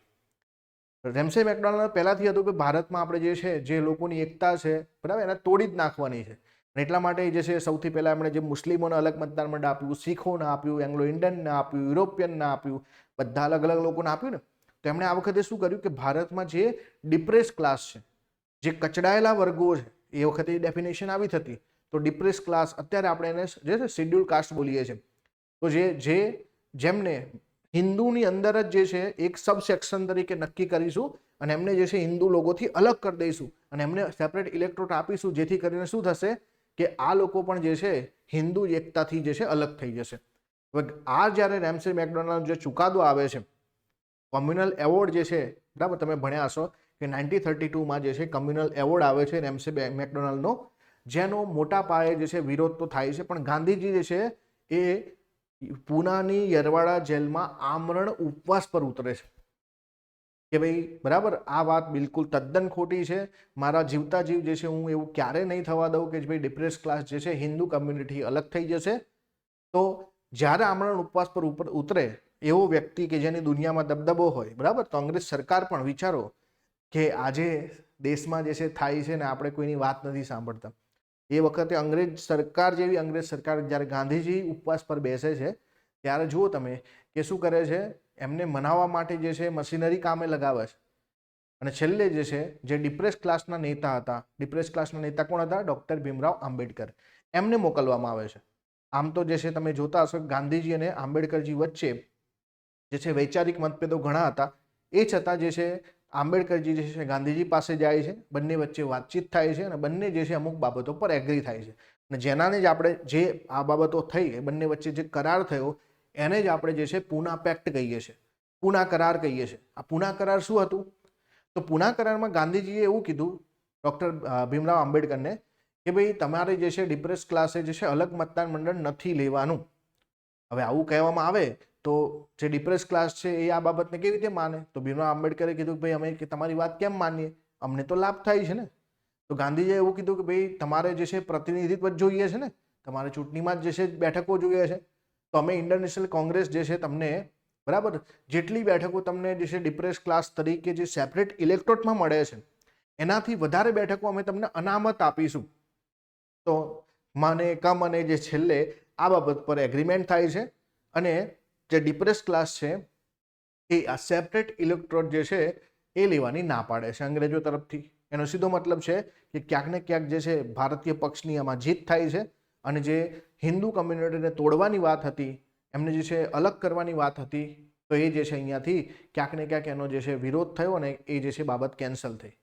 રેમ્સે મેકડોનાલ્ડ પહેલાથી હતું કે ભારતમાં આપણે જે છે જે લોકોની એકતા છે બરાબર એને તોડી જ નાખવાની છે. એટલા માટે જે છે સૌથી પહેલા એમણે જે મુસ્લિમોને અલગ મતદાર મંડળ આપ્યું, શીખોને આપ્યું, એંગ્લો ઇન્ડિયનને આપ્યું, યુરોપિયનને આપ્યું, બધા અલગ અલગ લોકોને આપ્યું ને. તો એમણે આ વખતે શું કર્યું કે ભારતમાં જે ડિપ્રેસ ક્લાસ છે, જે કચડાયેલા વર્ગો છે, એ વખતે ડેફિનેશન આવી થતી. તો ડિપ્રેસ ક્લાસ, અત્યારે આપણે એને જે છે શેડ્યુલ કાસ્ટ બોલીએ છીએ. તો જેમને હિન્દુની અંદર જ જે છે એક સબસેક્શન તરીકે નક્કી કરીશું અને એમને જે છે હિન્દુ લોકોથી અલગ કરી દઈશું અને એમને સેપરેટ ઇલેક્ટ્રોટ આપીશું, જેથી કરીને શું થશે કે આ લોકો પણ જે છે હિન્દુ એકતાથી જે છે અલગ થઈ જશે. હવે આ જ્યારે રેમ્સે મેકડોનાલ્ડ જે ચુકાદો આવે છે, કોમ્યુનલ એવોર્ડ જે છે, બરાબર, તમે ભણ્યા હશો કે 1932માં જે છે કમ્યુનલ એવોર્ડ આવે છે રેમ્સે મેકડોનાલ્ડનો, જેનો મોટા પાયે જે છે વિરોધ તો થાય છે, પણ ગાંધીજી જે છે એ પૂનાની યરવાડા જેલમાં આમરણ ઉપવાસ પર ઉતરે છે કે ભાઈ બરાબર આ વાત બિલકુલ તદ્દન ખોટી છે, મારા જીવતા જીવ જે છે હું એવું ક્યારે નહીં થવા દઉં કે ભાઈ ડિપ્રેસ ક્લાસ જે છે હિન્દુ કમ્યુનિટી અલગ થઈ જશે. તો જ્યારે આમરણ ઉપવાસ પર ઉતરે એવો વ્યક્તિ કે જેની દુનિયામાં દબદબો હોય, બરાબર, તો અંગ્રેજ સરકાર પણ વિચારો કે આજે દેશમાં જે છે થાય છે ને આપણે કોઈની વાત નથી સાંભળતા. એ વખતે અંગ્રેજ સરકાર જેવી અંગ્રેજ સરકાર જ્યારે ગાંધીજી ઉપવાસ પર બેસે છે ત્યારે જુઓ તમે કે શું કરે છે, એમને મનાવવા માટે જે છે મશીનરી કામે લગાવે છે, અને છેલ્લે જે છે જે ડિપ્રેસ ક્લાસના નેતા હતા, ડિપ્રેસ ક્લાસના નેતા કોણ હતા? ડૉક્ટર ભીમરાવ આંબેડકર, એમને મોકલવામાં આવે છે. આમ તો જે છે તમે જોતા હશો ગાંધીજી અને આંબેડકરજી વચ્ચે જે છે વૈચારિક મતભેદો ઘણા હતા, એ છતાં જે છે આંબેડકરજી જે છે ગાંધીજી પાસે જાય છે, બંને વચ્ચે વાતચીત થાય છે અને બંને જે છે અમુક બાબતો પર એગ્રી થાય છે, અને જેનાને જ આપણે જે આ બાબતો થઈ એ બંને વચ્ચે જે કરાર થયો એને જ આપણે જે છે પૂના પેક્ટ કહીએ છીએ, પૂના કરાર કહીએ છીએ. આ પૂના કરાર શું હતું? તો પૂના કરારમાં ગાંધીજીએ એવું કીધું ડૉક્ટર ભીમરાવ આંબેડકરને કે ભાઈ તમારે જે છે ડિપ્રેસ ક્લાસે જે છે અલગ મતદાન મંડળ નથી લેવાનું. હવે આવું કહેવામાં આવે તો જે ડિપ્રેસ ક્લાસ છે એ આ બાબતને કેવી રીતે માને? તો ભીમરાવ આંબેડકરે કીધું કે ભાઈ અમે તમારી વાત કેમ માનીએ, અમને તો લાભ થાય છે ને. તો ગાંધીજીએ એવું કીધું કે ભાઈ તમારે જે છે પ્રતિનિધિત્વ જોઈએ છે ને, તમારે ચૂંટણીમાં જ જે છે બેઠકો જોઈએ છે, તો અમે ઇન્ડિયન નેશનલ કોંગ્રેસ જે છે તમને, બરાબર, જેટલી બેઠકો તમને જે છે ડિપ્રેસ ક્લાસ તરીકે જે સેપરેટ ઇલેક્ટોરેટમાં મળે છે એનાથી વધારે બેઠકો અમે તમને અનામત આપીશું. તો મને કમ અને જે છેલ્લે આ બાબત પર એગ્રીમેન્ટ થાય છે, અને જે ડિપ્રેસ ક્લાસ છે એ આ સેપરેટ ઇલેક્ટોરેટ જે છે એ લેવાની ના પાડે છે અંગ્રેજો તરફથી. એનો સીધો મતલબ છે કે ક્યાંક ને ક્યાંક જે છે ભારતીય પક્ષની આમાં જીત થાય છે, અને જે હિન્દુ કમ્યુનિટીને તોડવાની વાત હતી, એમને જે છે અલગ કરવાની વાત હતી, તો એ જે છે અહીંયાથી ક્યાંક ને ક્યાંક એનો જે છે વિરોધ થયો અને એ જે છે બાબત કેન્સલ થઈ.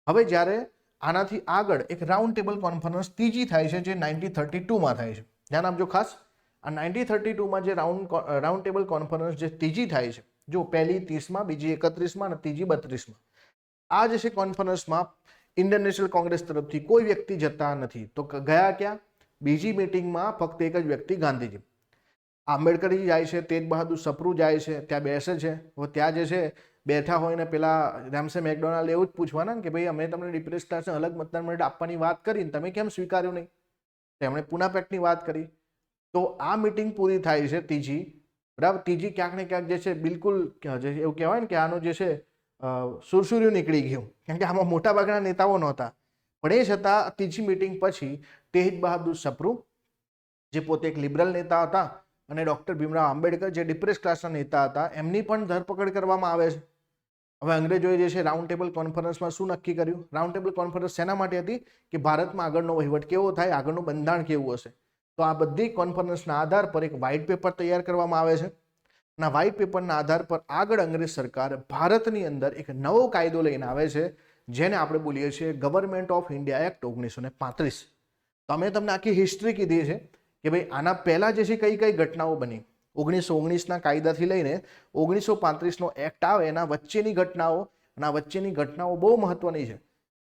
હવે જ્યારે આનાથી આગળ એક રાઉન્ડ ટેબલ કોન્ફરન્સ ત્રીજી થાય છે જે 1932માં થાય છે. ધ્યાન આપજો ખાસ, આ 1932માં જે રાઉન્ડ ટેબલ કોન્ફરન્સ જે ત્રીજી થાય છે, જો પહેલી 30માં, બીજી 31માં અને ત્રીજી 32માં, આ જે છે કોન્ફરન્સમાં ઇન્ડિયન નેશનલ કોંગ્રેસ તરફથી કોઈ વ્યક્તિ જતા નથી. તો ગયા ક્યાં? બીજી મિટિંગમાં ફક્ત એક જ વ્યક્તિ ગાંધીજી. આંબેડકરજી જાય છે, તેજ બહાદુર સપ્રુ જાય છે, ત્યાં બેસે છે. હવે ત્યાં જે છે બેઠા હોય ને પેલા રેમ્સે મેકડોનાલ્ડ એવું જ પૂછવાના કે ભાઈ અમે તમને ડિપ્રેસ ક્લાસને અલગ મતદાન મંડળ આપવાની વાત કરીને તમે કેમ સ્વીકાર્યું નહીં? તેમણે પૂના પેક્ટની વાત કરી. તો આ મિટિંગ પૂરી થાય છે ત્રીજી, બરાબર. ત્રીજી ક્યાંક ને ક્યાંક જે છે બિલકુલ એવું કહેવાય ને કે આનો જે છે સુરસુર્યું નીકળી ગયું, કેમ કે આમાં મોટાભાગના નેતાઓ નહોતા. પણ એ છતાં ત્રીજી મિટિંગ પછી તેજ બહાદુર સપ્રુ, જે પોતે એક લિબરલ નેતા હતા, અને ડૉક્ટર ભીમરાવ આંબેડકર જે ડિપ્રેસ ક્લાસના નેતા હતા, એમની પણ ધરપકડ કરવામાં આવે છે. હવે અંગ્રેજોએ જે છે રાઉન્ડ ટેબલ કોન્ફરન્સમાં શું નક્કી કર્યું? રાઉન્ડ ટેબલ કોન્ફરન્સ શેના માટે હતી? કે ભારતમાં આગળનો વહીવટ કેવો થાય, આગળનું બંધારણ કેવું હશે. તો આ બધી કોન્ફરન્સના આધાર પર એક વ્હાઇટ પેપર તૈયાર કરવામાં આવે છે, અને વ્હાઇટ પેપરના આધાર પર આગળ અંગ્રેજ સરકાર ભારતની અંદર એક નવો કાયદો લઈને આવે છે, જેને આપણે બોલીએ છીએ ગવર્મેન્ટ ઓફ ઇન્ડિયા એક્ટ 1935. તો અમે તમને આખી હિસ્ટ્રી કીધી છે કે ભાઈ આના પહેલાં જે છે કઈ કઈ ઘટનાઓ બની. 1919ના કાયદાથી લઈને 1935નો એક્ટ આવે એના વચ્ચેની ઘટનાઓ, અને આ વચ્ચેની ઘટનાઓ બહુ મહત્વની છે.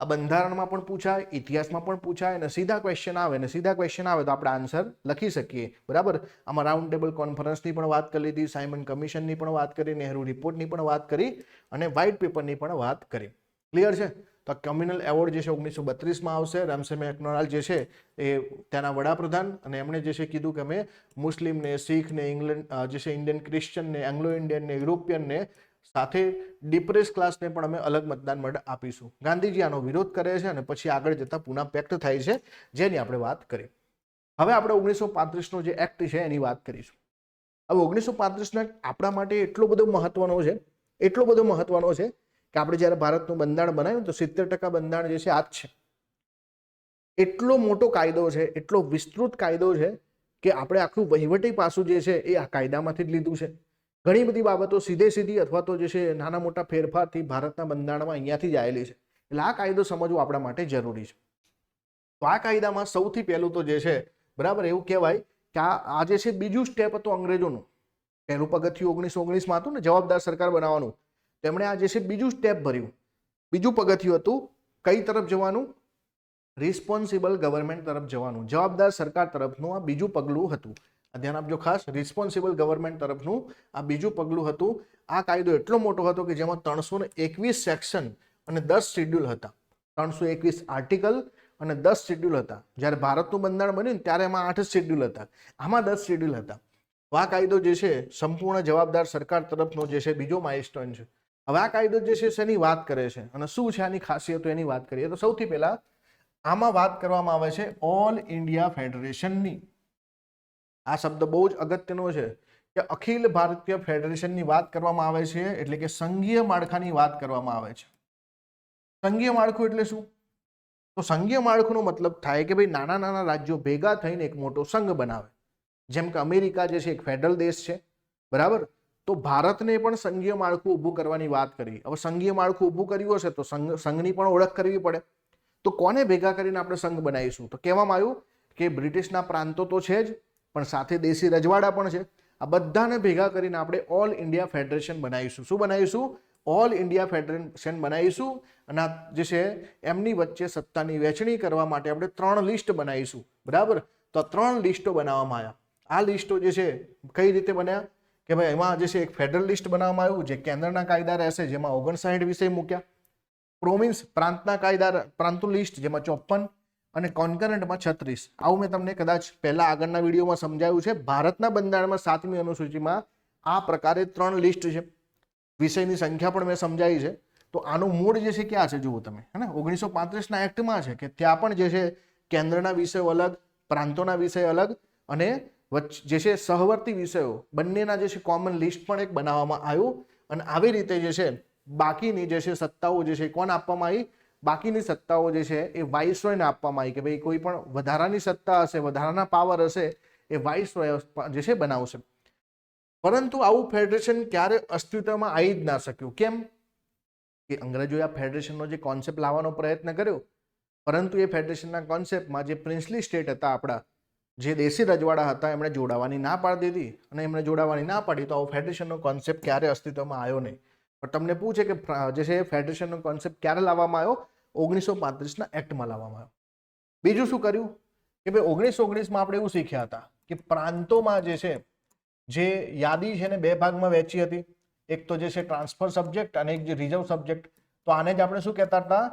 આ બંધારણમાં પણ પૂછાય, ઇતિહાસમાં પણ પૂછાય, અને સીધા ક્વેશ્ચન આવે, ને સીધા ક્વેશ્ચન આવે તો આપણે આન્સર લખી શકીએ, બરાબર. આમાં રાઉન્ડ ટેબલ કોન્ફરન્સની પણ વાત કરી લીધી, સાયમન કમિશનની પણ વાત કરી, નહેરુ રિપોર્ટની પણ વાત કરી, અને વ્હાઇટ પેપરની પણ વાત કરી. ક્લિયર છે? તો કમ્યુનલ એવોર્ડ જે છે 1932માં આવશે. રેમ્સે મેકડોનાલ્ડ જે છે એ ત્યાંના વડાપ્રધાન, અને એમણે જે છે કીધું કે અમે મુસ્લિમને, શીખને, ઇંગ્લેન્ડ જે છે ઇન્ડિયન ક્રિશ્ચનને, એંગ્લો ઇન્ડિયનને, યુરોપિયનને, સાથે ડિપ્રેસ ક્લાસને પણ અમે અલગ મતદાન મંડળ આપીશું. ગાંધીજી આનો વિરોધ કરે છે, અને પછી આગળ જતા પૂના પેક્ટ થાય છે, જેની આપણે વાત કરી. હવે આપણે 1935નો જે એક્ટ છે એની વાત કરીશું. હવે 1935નો એક્ટ આપણા માટે એટલો બધો મહત્વનો છે, એટલો બધો મહત્વનો છે કે આપણે જ્યારે ભારતનું બંધારણ બનાવ્યું તો 70% બંધારણ જે છે આ જ છે. એટલો મોટો કાયદો છે, એટલો વિસ્તૃત કાયદો છે કે આપણે આખું વહીવટી પાસું જે છે એ આ કાયદામાંથી જ લીધું છે. ઘણી બધી બાબતો સીધી અથવા તો જે છે નાના મોટા ફેરફારથી ભારતના બંધારણમાં અહીંયાથી જ આવેલી છે. એટલે આ કાયદો સમજવો આપણા માટે જરૂરી છે. તો આ કાયદામાં સૌથી પહેલું તો જે છે, બરાબર, એવું કહેવાય કે આ જે છે બીજું સ્ટેપ હતું અંગ્રેજોનું. પહેલું પગથિયું 1919માં હતું ને જવાબદાર સરકાર બનાવવાનું. તેમણે આ જે છે બીજું સ્ટેપ ભર્યું. બીજું પગથિયું હતું કઈ તરફ જવાનું? રિસ્પોન્સિબલ ગવર્મેન્ટ તરફ જવાનું. જવાબદાર સરકાર તરફનું આ બીજું પગલું હતું. ધ્યાન આપજો ખાસ, રિસ્પોન્સિબલ ગવર્મેન્ટ તરફનું આ બીજું પગલું હતું. આ કાયદો એટલો મોટો હતો કે જેમાં 321 સેક્શન અને 10 શેડ્યુલ હતા. 321 આર્ટિકલ અને 10 શેડ્યુલ હતા. જ્યારે ભારતનું બંધારણ બન્યું ને ત્યારે એમાં 8 શેડ્યુલ હતા, આમાં 10 શેડ્યુલ હતા. આ કાયદો જે છે સંપૂર્ણ જવાબદાર સરકાર તરફનો જે છે બીજો માઇલસ્ટોન છે. હવે આ કાયદો જે છે શેની વાત કરે છે અને શું છે આની ખાસિયતો એની વાત કરીએ તો સૌથી પહેલા આમાં વાત કરવામાં આવે છે ઓલ ઇન્ડિયા ફેડરેશનની. આ શબ્દ બહુ જ અગત્યનો છે કે અખિલ ભારતીય ફેડરેશનની વાત કરવામાં આવે છે, એટલે કે સંઘીય માળખાની વાત કરવામાં આવે છે. સંઘીય માળખું એટલે શું? તો સંઘીય માળખુંનો મતલબ થાય કે ભાઈ નાના નાના રાજ્યો ભેગા થઈને એક મોટો સંઘ બનાવે. જેમ કે અમેરિકા જે છે એક ફેડરલ દેશ છે, બરાબર? તો ભારતને પણ સંઘીય માળખું ઊભું કરવાની વાત કરી. હવે સંઘીય માળખું ઊભું કર્યું હશે તો સંઘની પણ ઓળખ કરવી પડે. તો કોને ભેગા કરીને આપણે સંઘ બનાવીશું? તો કહેવામાં આવ્યું કે બ્રિટિશના પ્રાંતો તો છે જ, પણ સાથે દેશી રજવાડા પણ છે. આ બધાને ભેગા કરીને આપણે ઓલ ઇન્ડિયા ફેડરેશન બનાવીશું. શું બનાવીશું? ઓલ ઇન્ડિયા ફેડરેશન બનાવીશું. અને આ જે છે એમની વચ્ચે સત્તાની વહેંચણી કરવા માટે આપણે 3 લિસ્ટ બનાવીશું, બરાબર? તો 3 લિસ્ટો બનાવવામાં આવ્યા. આ લિસ્ટો જે છે કઈ રીતે બન્યા કે ભાઈ એમાં જે છે એક ફેડરલ લિસ્ટ બનાવવામાં આવ્યું જે કેન્દ્રના કાયદા રહેશે, જેમાં 59 વિષય મૂક્યા. પ્રોવિન્સ પ્રાંતના કાયદા પ્રાંતનું લિસ્ટ જેમાં 54 અને કોન્કરન્ટમાં 36. આવું મેં તમને કદાચ પહેલા આગળના વિડીયોમાં સમજાવ્યું છે. ભારતના બંધારણમાં 7મી અનુસૂચિમાં આ પ્રકારે 3 લિસ્ટ છે. વિષયની સંખ્યા પણ મેં સમજાવી છે. તો આનું મૂળ જે છે ક્યાં છે જુઓ તમે, હે ને? 1935ના એક્ટમાં છે કે ત્યાં પણ જે છે કેન્દ્રના વિષયો અલગ, પ્રાંતોના વિષય અલગ અને જે છે સહવર્તી વિષયો બંનેના જે છે કોમન લિસ્ટ પણ એક બનાવવામાં આવ્યું. અને આવી રીતે જે છે બાકીની જે છે સત્તાઓ જે છે કોણ આપવામાં આવી? બાકીની સત્તાઓ જે છે એ વાઇસરોયને આપવામાં આવી કે ભાઈ કોઈ પણ વધારાની સત્તા હશે, વધારાના પાવર હશે એ વાઇસરોય જે છે બનાવશે. પરંતુ આવું ફેડરેશન ક્યારે અસ્તિત્વમાં આવી જ ના શક્યું. કેમ? કે અંગ્રેજોએ આ ફેડરેશનનો જે કોન્સેપ્ટ લાવવાનો પ્રયત્ન કર્યો, પરંતુ એ ફેડરેશનના કોન્સેપ્ટમાં જે પ્રિન્સલી સ્ટેટ હતા આપણા, જે દેશી રજવાડા હતા, એમણે જોડાવાની ના પાડી દીધી. અને એમણે જોડાવાની ના પાડી તો આવો ફેડરેશનનો કોન્સેપ્ટ ક્યારે અસ્તિત્વમાં આવ્યો નહીં. પણ તમને પૂછે કે જે છે ફેડરેશનનો કોન્સેપ્ટ ક્યારે લાવવામાં આવ્યો? 1935ના એક્ટમાં લાવવામાં આવ્યો. બીજું શું કર્યું કે ભાઈ 1919માં આપણે એવું શીખ્યા હતા કે પ્રાંતોમાં જે છે જે યાદી છે ને 2 ભાગમાં વહેંચી હતી. એક તો જે છે ટ્રાન્સફર સબ્જેક્ટ અને એક જે રિઝર્વ સબ્જેક્ટ. તો આને જ આપણે શું કહેતા હતા?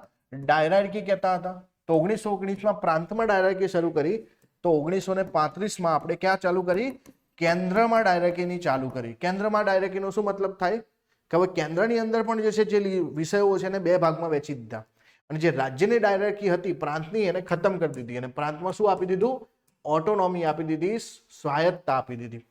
ડાયરાર્કી કહેતા હતા. તો 1919માં પ્રાંતમાં ડાયરાર્કી શરૂ કરી. તો 1935માં આપણે ક્યાં ચાલુ કરી? કેન્દ્રમાં ડાયરેક્ટની ચાલુ કરી. કેન્દ્રમાં ડાયરેક્ટનો શું મતલબ થાય કે હવે કેન્દ્રની અંદર પણ જે છે જે વિષયો છે એને 2 ભાગમાં વહેંચી દીધા. અને જે રાજ્યની ડાયરેક્ટરી હતી પ્રાંતની એને ખતમ કરી દીધી અને પ્રાંતમાં શું આપી દીધું? ઓટોનોમી આપી દીધી, સ્વાયત્તતા આપી દીધી.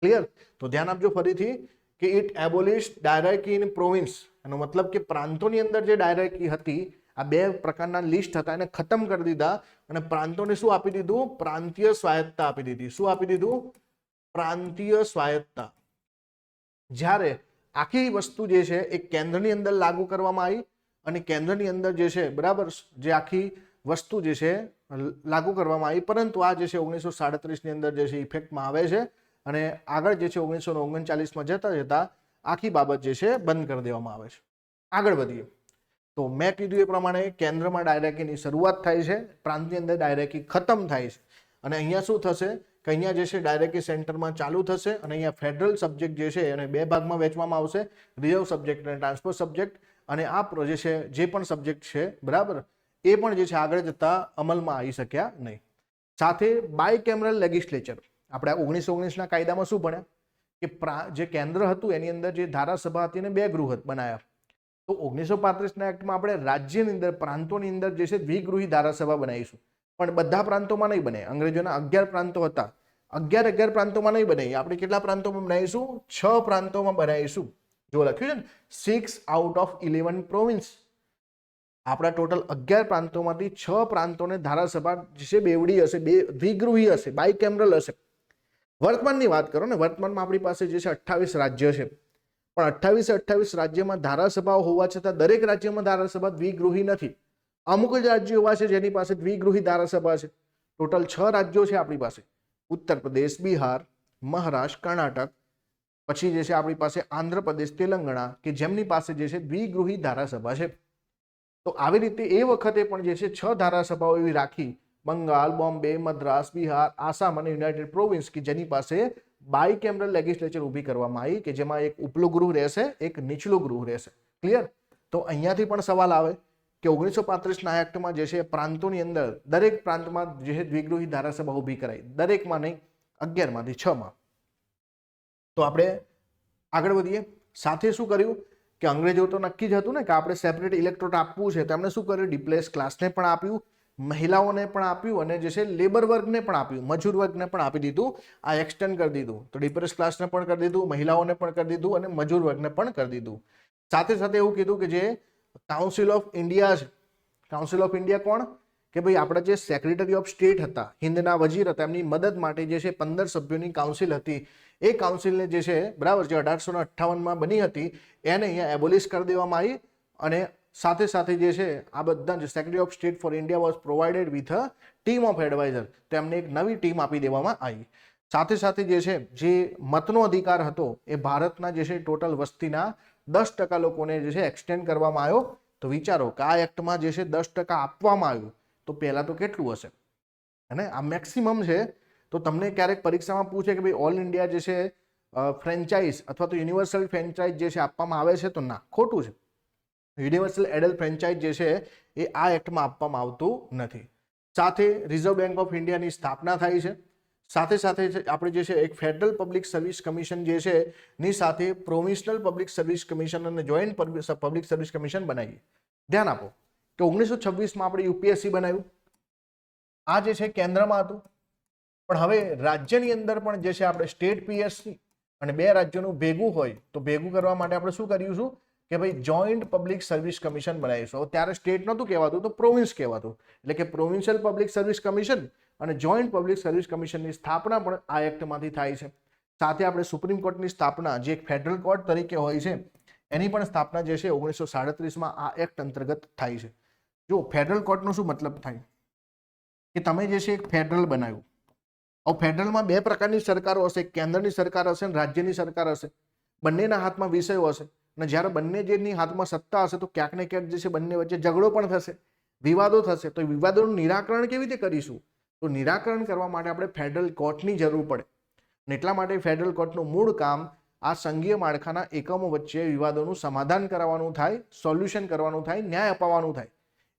ક્લિયર? તો ધ્યાન આપજો ફરીથી કે ઇટ એબોલિશ્ડ ડાયરેક્ટરી ઇન પ્રોવિન્સ. એનો મતલબ કે પ્રાંતોની અંદર જે ડાયરેક્ટરી હતી, આ 2 પ્રકારના લિસ્ટ હતા એને ખતમ કરી દીધા અને પ્રાંતોને શું આપી દીધું? પ્રાંતીય સ્વાયત્તતા આપી દીધી. શું આપી દીધું? પ્રાંતીય સ્વાયત્તતા. જ્યારે આખી વસ્તુ જે છે એ કેન્દ્રની અંદર લાગુ કરવામાં આવી અને કેન્દ્રની અંદર જે છે બરાબર જે આખી વસ્તુ જે છે લાગુ કરવામાં આવી. પરંતુ આ જે છે 1937ની અંદર જે છે ઇફેક્ટમાં આવે છે અને આગળ જે છે 1939માં જતા જતા આખી બાબત જે છે બંધ કરી દેવામાં આવે છે. આગળ વધીએ તો મેં કીધું એ પ્રમાણે કેન્દ્રમાં ડાયરેક્ટરીની શરૂઆત થાય છે, પ્રાંતની અંદર ડાયરેક્ટરી ખતમ થાય છે. અને અહીંયા શું થશે કે અહીંયા જે છે ડાયરેક્ટરી સેન્ટરમાં ચાલુ થશે અને અહીંયા ફેડરલ સબ્જેક્ટ જે છે એને 2 ભાગમાં વહેંચવામાં આવશે, રિઝર્વ સબ્જેક્ટ અને ટ્રાન્સફર સબ્જેક્ટ. અને આ જે છે જે પણ સબ્જેક્ટ છે બરાબર એ પણ જે છે આગળ જતા અમલમાં આવી શક્યા નહીં. સાથે બાયકેમરલ લેજિસ્લેચર. આપણે 1919ના કાયદામાં શું ભણ્યા કે જે કેન્દ્ર હતું એની અંદર જે ધારાસભા હતી એને 2 ગૃહ બનાવ્યા. તો 1935ના એક્ટમાં આપણે રાજ્યની અંદર પ્રાંતોની અંદર જે છે દ્વિગૃહી ધારાસભા બનાવીશું. પણ બધા પ્રાંતોમાં નહીં બને. અંગ્રેજોના 11 પ્રાંતો હતા, 11 પ્રાંતોમાં નહીં બને. આપણે કેટલા પ્રાંતોમાં બનાવીશું? 6 પ્રાંતોમાં બનાવીશું. જો લખ્યું છે ને 6 આઉટ ઓફ 11 પ્રોવિન્સ. આપણા ટોટલ 11 પ્રાંતોમાંથી 6 પ્રાંતોને ધારાસભા જે છે બેવડી હશે, દ્વિગૃહી હશે, બાયકેમરલ હશે. વર્તમાનની વાત કરો ને, વર્તમાનમાં આપણી પાસે જે છે 28 રાજ્ય છે. પણ 28 રાજ્યમાં ધારાસભાઓ હોવા છતાં દરેક રાજ્યમાં ધારાસભા દ્વિગૃહી નથી. અમુક જ રાજ્યો એવા છે જેની પાસે દ્વિગૃહી ધારાસભા છે. ટોટલ 6 રાજ્યો છે આપણી પાસે. ઉત્તર પ્રદેશ, બિહાર, મહારાષ્ટ્ર, કર્ણાટક, પછી જે છે આપણી પાસે આંધ્રપ્રદેશ, તેલંગાણા કે જેમની પાસે જે છે દ્વિગૃહી ધારાસભા છે. તો આવી રીતે એ વખતે પણ જે છે 6 ધારાસભાઓ એવી રાખી, બંગાળ, બોમ્બે, મદ્રાસ, બિહાર, આસામ અને યુનાઇટેડ પ્રોવિન્સ, કે જેની પાસે બાયકેમરલ લેજિસ્લેચર ઊભી કરવામાં આવી, કે જેમાં એક ઉપલું ગૃહ રહેશે, એક નીચલું ગૃહ રહેશે. ક્લિયર? તો અહીંયાથી પણ સવાલ આવે કે 1935ના એક્ટમાં જે છે પ્રાંતોની અંદર દરેક પ્રાંતમાં જે છે દ્વિગૃહી ધારાસભા ઊભી કરાઈ, દરેકમાં નહીં, 11 માંથી 6 માં. તો આપણે આગળ વધીએ. સાથે શું કર્યું કે અંગ્રેજો તો નક્કી જ હતું ને કે આપણે સેપરેટ ઇલેક્ટોરેટ આપવું છે, તો એમણે શું કર્યું, ડિપ્લેસ ક્લાસને પણ આપ્યું, મહિલાઓને પણ આપ્યું અને જે છે લેબર વર્ગને પણ આપ્યું, મજૂર વર્ગને પણ આપી દીધું. આ એક્સટેન્ડ કરી દીધું. તો ડિપ્રેસ ક્લાસને પણ કરી દીધું, મહિલાઓને પણ કરી દીધું અને મજૂર વર્ગને પણ કરી દીધું. સાથે સાથે એવું કીધું કે જે કાઉન્સિલ ઓફ ઇન્ડિયા છે, કાઉન્સિલ ઓફ ઇન્ડિયા કોણ, કે ભાઈ આપણા જે સેક્રેટરી ઓફ સ્ટેટ હતા, હિન્દના વજીર હતા, એમની મદદ માટે જે છે 15 સભ્યોની કાઉન્સિલ હતી. એ કાઉન્સિલને જે છે બરાબર જે 1858માં બની હતી એને અહીંયા એબોલિશ કરી દેવામાં આવી. અને સાથે સાથે જે છે આ બધા જે secretary of state for India was provided with a team of adviser, તો એમને એક નવી ટીમ આપી દેવામાં આવી. સાથે સાથે જે છે જે મતનો અધિકાર હતો એ ભારતના જે છે ટોટલ વસ્તીના 10% લોકોને જે છે એક્સટેન્ડ કરવામાં આવ્યો. તો વિચારો કે આ એક્ટમાં જે છે 10% આપવામાં આવ્યું, તો પહેલા તો કેટલું હશે, અને આ મેક્સિમમ છે. તો તમને ક્યારેક પરીક્ષામાં પૂછે કે ભાઈ ઓલ ઇન્ડિયા જે છે ફ્રેન્ચાઇઝ અથવા તો યુનિવર્સલ ફ્રેન્ચાઇઝ જે છે આપવામાં આવે છે, તો ના, ખોટું છે. યુનિવર્સલ એડલ્ટ ફ્રેન્ચાઇઝ જે છે એ આ એક્ટમાં આપવામાં આવતું નથી. સાથે રિઝર્વ બેંક ઓફ ઇન્ડિયાની સ્થાપના થાય છે. સાથે સાથે આપણે જે છે એક ફેડરલ પબ્લિક સર્વિસ કમિશન જે છે ની સાથે પ્રોવિન્શનલ પબ્લિક સર્વિસ કમિશન અને જોઈન્ટ પબ્લિક સર્વિસ કમિશન બનાવીએ. ધ્યાન આપો કે 1926માં આપણે યુપીએસસી બનાવ્યું, આ જે છે કેન્દ્રમાં હતું. પણ હવે રાજ્યની અંદર પણ જે છે આપણે સ્ટેટ પીએસસી અને 2 રાજ્યોનું ભેગું હોય, તો ભેગું કરવા માટે આપણે શું કરીશું કે ભાઈ જોઈન્ટ પબ્લિક સર્વિસ કમિશન બનાવીશું. ત્યારે સ્ટેટ નહોતું કહેવાતું, તો પ્રોવિન્સ કહેવાતું. એટલે કે પ્રોવિન્શિયલ પબ્લિક સર્વિસ કમિશન અને જોઈન્ટ પબ્લિક સર્વિસ કમિશનની સ્થાપના પણ આ એક્ટમાંથી થાય છે. સાથે આપણે સુપ્રીમ કોર્ટની સ્થાપના, જે એક ફેડરલ કોર્ટ તરીકે હોય છે, એની પણ સ્થાપના જે છે 1937માં આ એક્ટ અંતર્ગત થાય છે. જો ફેડરલ કોર્ટનો શું મતલબ થાય કે તમે જે છે એક ફેડરલ બનાવ્યું. હવે ફેડરલમાં 2 પ્રકારની સરકારો હશે, કેન્દ્રની સરકાર હશે અને રાજ્યની સરકાર હશે. બંનેના હાથમાં વિષયો હશે, અને જ્યારે બંને જેની હાથમાં સત્તા હશે તો ક્યાંક ને ક્યાંક જે છે બંને વચ્ચે ઝઘડો પણ થશે, વિવાદો થશે. તો વિવાદોનું નિરાકરણ કેવી રીતે કરીશું? તો નિરાકરણ કરવા માટે આપણે ફેડરલ કોર્ટની જરૂર પડે. અને એટલા માટે ફેડરલ કોર્ટનું મૂળ કામ આ સંઘીય માળખાના એકમો વચ્ચે વિવાદોનું સમાધાન કરવાનું થાય, સોલ્યુશન કરવાનું થાય, ન્યાય અપાવવાનું થાય.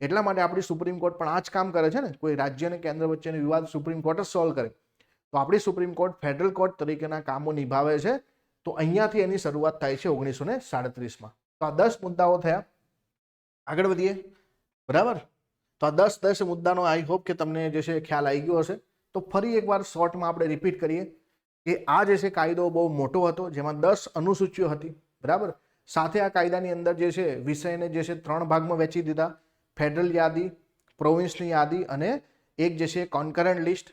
એટલા માટે આપણી સુપ્રીમ કોર્ટ પણ આ જ કામ કરે છે ને. કોઈ રાજ્ય અને કેન્દ્ર વચ્ચેનો વિવાદ સુપ્રીમ કોર્ટ જ સોલ્વ કરે. તો આપણી સુપ્રીમ કોર્ટ ફેડરલ કોર્ટ તરીકેના કામો નિભાવે છે. તો અહીંયાથી એની શરૂઆત થાય છે 1937માં. તો આ 10 મુદ્દાઓ થયા. આગળ વધીએ. બરાબર. તો આ 10 મુદ્દાનો આઈ હોપ કે તમને જે છે ખ્યાલ આવી ગયો હશે. તો ફરી એકવાર શોર્ટમાં આપણે રિપીટ કરીએ કે આ જે છે કાયદો બહુ મોટો હતો, જેમાં 10 અનુસૂચિઓ હતી. બરાબર. સાથે આ કાયદાની અંદર જે છે વિષયને જે છે 3 ભાગમાં વહેંચી દીધા: ફેડરલ યાદી, પ્રોવિન્સની યાદી અને એક જે છે કોન્કરન્ટ લિસ્ટ.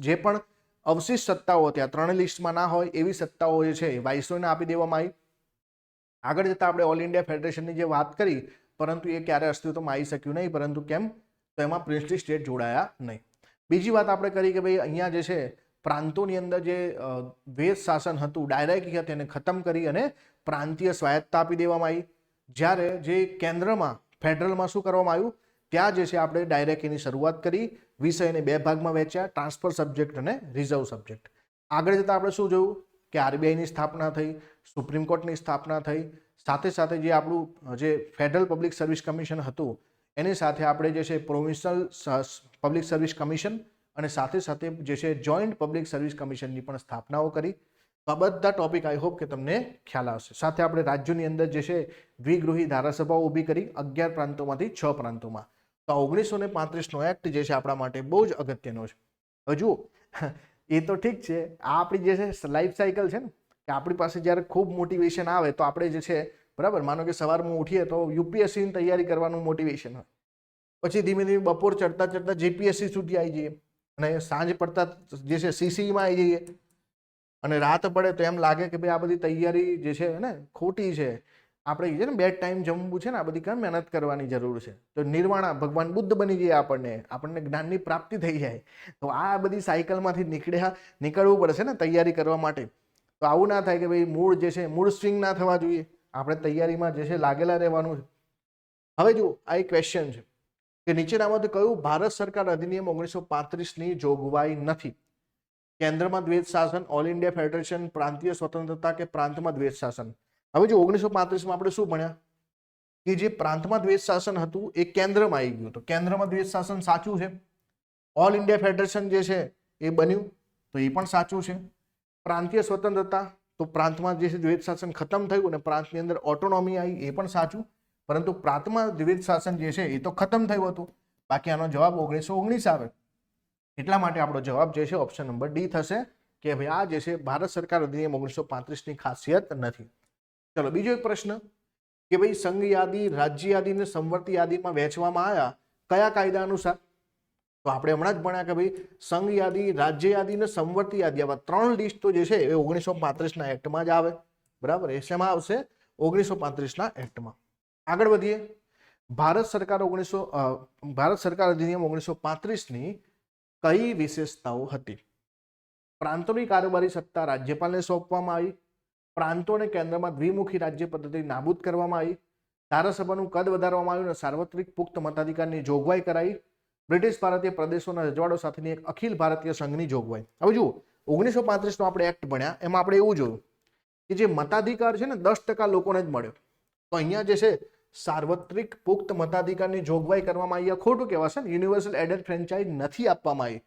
જે પણ અવશિષ્ટ સત્તાઓ હતી, આ 3 લિસ્ટમાં ના હોય એવી સત્તાઓ જે છે એ વાઇસરોયને આપી દેવામાં આવી. આગળ જતા આપણે ઓલ ઇન્ડિયા ફેડરેશનની જે વાત કરી, પરંતુ એ ક્યારે અસ્તિત્વમાં આવી શક્યું નહીં. પરંતુ કેમ? તો એમાં પ્રિન્સલી સ્ટેટ જોડાયા નહીં. બીજી વાત આપણે કરી કે ભાઈ અહીંયા જે છે પ્રાંતોની અંદર જે વેદ શાસન હતું, ડાયરેક્ટ હતી, એને ખતમ કરી અને પ્રાંતીય સ્વાયત્તા આપી દેવામાં આવી. જ્યારે જે કેન્દ્રમાં ફેડરલમાં શું કરવામાં આવ્યું, ત્યાં જે છે આપણે ડાયરેક્ટની શરૂઆત કરી, વિષયને 2 ભાગમાં વહેંચ્યા: ટ્રાન્સફર સબ્જેક્ટ અને રિઝર્વ સબ્જેક્ટ. આગળ જતાં આપણે શું જોયું કે આરબીઆઈની સ્થાપના થઈ, સુપ્રીમ કોર્ટની સ્થાપના થઈ. સાથે સાથે જે આપણું જે ફેડરલ પબ્લિક સર્વિસ કમિશન હતું એની સાથે આપણે જે છે પ્રોવિન્શિયલ પબ્લિક સર્વિસ કમિશન અને સાથે સાથે જે છે જોઈન્ટ પબ્લિક સર્વિસ કમિશનની પણ સ્થાપનાઓ કરી. તો આ બધા ટોપિક આઈ હોપ કે તમને ખ્યાલ આવશે. સાથે આપણે રાજ્યોની અંદર જે છે દ્વિગૃહી ધારાસભાઓ ઊભી કરી 11 પ્રાંતોમાંથી 6 પ્રાંતોમાં. તો 1935નો એક્ટ જે છે આપણા માટે બહુ જ અગત્યનો છે. હવે જુઓ, એ તો ઠીક છે, આ આપણી જે છે લાઈફ સાયકલ છે ને, કે આપણી પાસે જ્યારે ખૂબ મોટિવેશન આવે તો આપણે જે છે બરાબર, માનો કે સવારમાં ઉઠીએ તો યુપીએસસીની તૈયારી કરવાનું મોટિવેશન હોય, પછી ધીમે ધીમે બપોર ચડતા ચડતા જીપીએસસી સુધી આવી જઈએ, અને સાંજ પડતા જે છે સીસીમાં આવી જઈએ, અને રાત પડે તો એમ લાગે કે ભાઈ આ બધી તૈયારી જે છે ને ખોટી છે, આપણે છે ને 2 ટાઈમ જમવું છે ને, આ બધી કામ મહેનત કરવાની જરૂર છે. તો નિર્વાણા ભગવાન બુદ્ધ બની જાય, આપણને જ્ઞાનની પ્રાપ્તિ થઈ જાય. તો આ બધી સાયકલમાંથી નીકળવું પડશે ને તૈયારી કરવા માટે. તો આવું ના થાય કે ભાઈ મૂળ જે છે મૂળ સ્વિંગ ના થવા જોઈએ. આપણે તૈયારીમાં જે છે લાગેલા રહેવાનું છે. હવે જુઓ, આ એક ક્વેશ્ચન છે કે નીચેનામાંથી કયું ભારત સરકાર અધિનિયમ 1935ની જોગવાઈ નથી? કેન્દ્રમાં દ્વૈત શાસન, ઓલ ઇન્ડિયા ફેડરેશન, પ્રાંતીય સ્વતંત્રતા કે પ્રાંતમાં દ્વૈત શાસન. હવે જો 1935માં આપણે શું ભણ્યા કે જે પ્રાંતમાં દ્વૈત શાસન હતું એ કેન્દ્રમાં આવી ગયું. તો કેન્દ્રમાં દ્વૈત શાસન સાચું છે. ઓલ ઇન્ડિયા ફેડરેશન જે છે એ બન્યું, તો એ પણ સાચું છે. પ્રાંતીય સ્વતંત્રતા, તો પ્રાંતમાં જે છે દ્વૈત શાસન ખતમ થયું અને પ્રાંતની અંદર ઓટોનોમી આવી, એ પણ સાચું. પરંતુ પ્રાંતમાં દ્વૈત શાસન જે છે એ તો ખતમ થયું હતું. બાકી આનો જવાબ 1919 આવે. એટલા માટે આપણો જવાબ જે છે ઓપ્શન નંબર ડી થશે કે ભાઈ આ જે છે ભારત સરકાર અધિનિયમ 1935ની ખાસિયત નથી. ચલો બીજો એક પ્રશ્ન કે ભાઈ સંઘ યાદી, રાજ્ય યાદી અને સંવર્તી યાદીમાં વહેંચવામાં આવ્યા કયા કાયદા અનુસાર? તો આપણે હમણાં જ ભણ્યા કે ભાઈ સંઘ યાદી, રાજ્ય યાદી અને સંવર્તી યાદી, આવા 3 લિસ્ટો જે છે એ 1935ના એક્ટમાં જ આવે. બરાબર, એ શેમાં આવશે? 1935ના એક્ટમાં. આગળ વધીએ. ભારત સરકાર અધિનિયમ 1935ની કઈ વિશેષતાઓ હતી? પ્રાંતોની કારોબારી સત્તા રાજ્યપાલને સોંપવામાં આવી. પ્રાંતો અને કેન્દ્રમાં દ્વિમુખી રાજ્ય પદ્ધતિ નાબૂદ કરવામાં આવી. ધારાસભાનું કદ વધારવામાં આવ્યું અને સાર્વત્રિક પુખ્ત મતાધિકારની જોગવાઈ કરાઈ. બ્રિટિશ ભારતીય પ્રદેશોના રજવાડો સાથેની એક અખિલ ભારતીય સંઘની જોગવાઈ. હવે જુઓ, 1935નો આપણે એક્ટ ભણ્યા, એમાં આપણે એવું જોયું કે જે મતાધિકાર છે ને 10% લોકોને જ મળ્યો. તો અહીંયા જે છે સાર્વત્રિક પુખ્ત મતાધિકારની જોગવાઈ કરવામાં આવી. ખોટું કહેવાશે ને, યુનિવર્સલ એડેડ ફ્રેન્ચાઇઝ નથી આપવામાં આવી.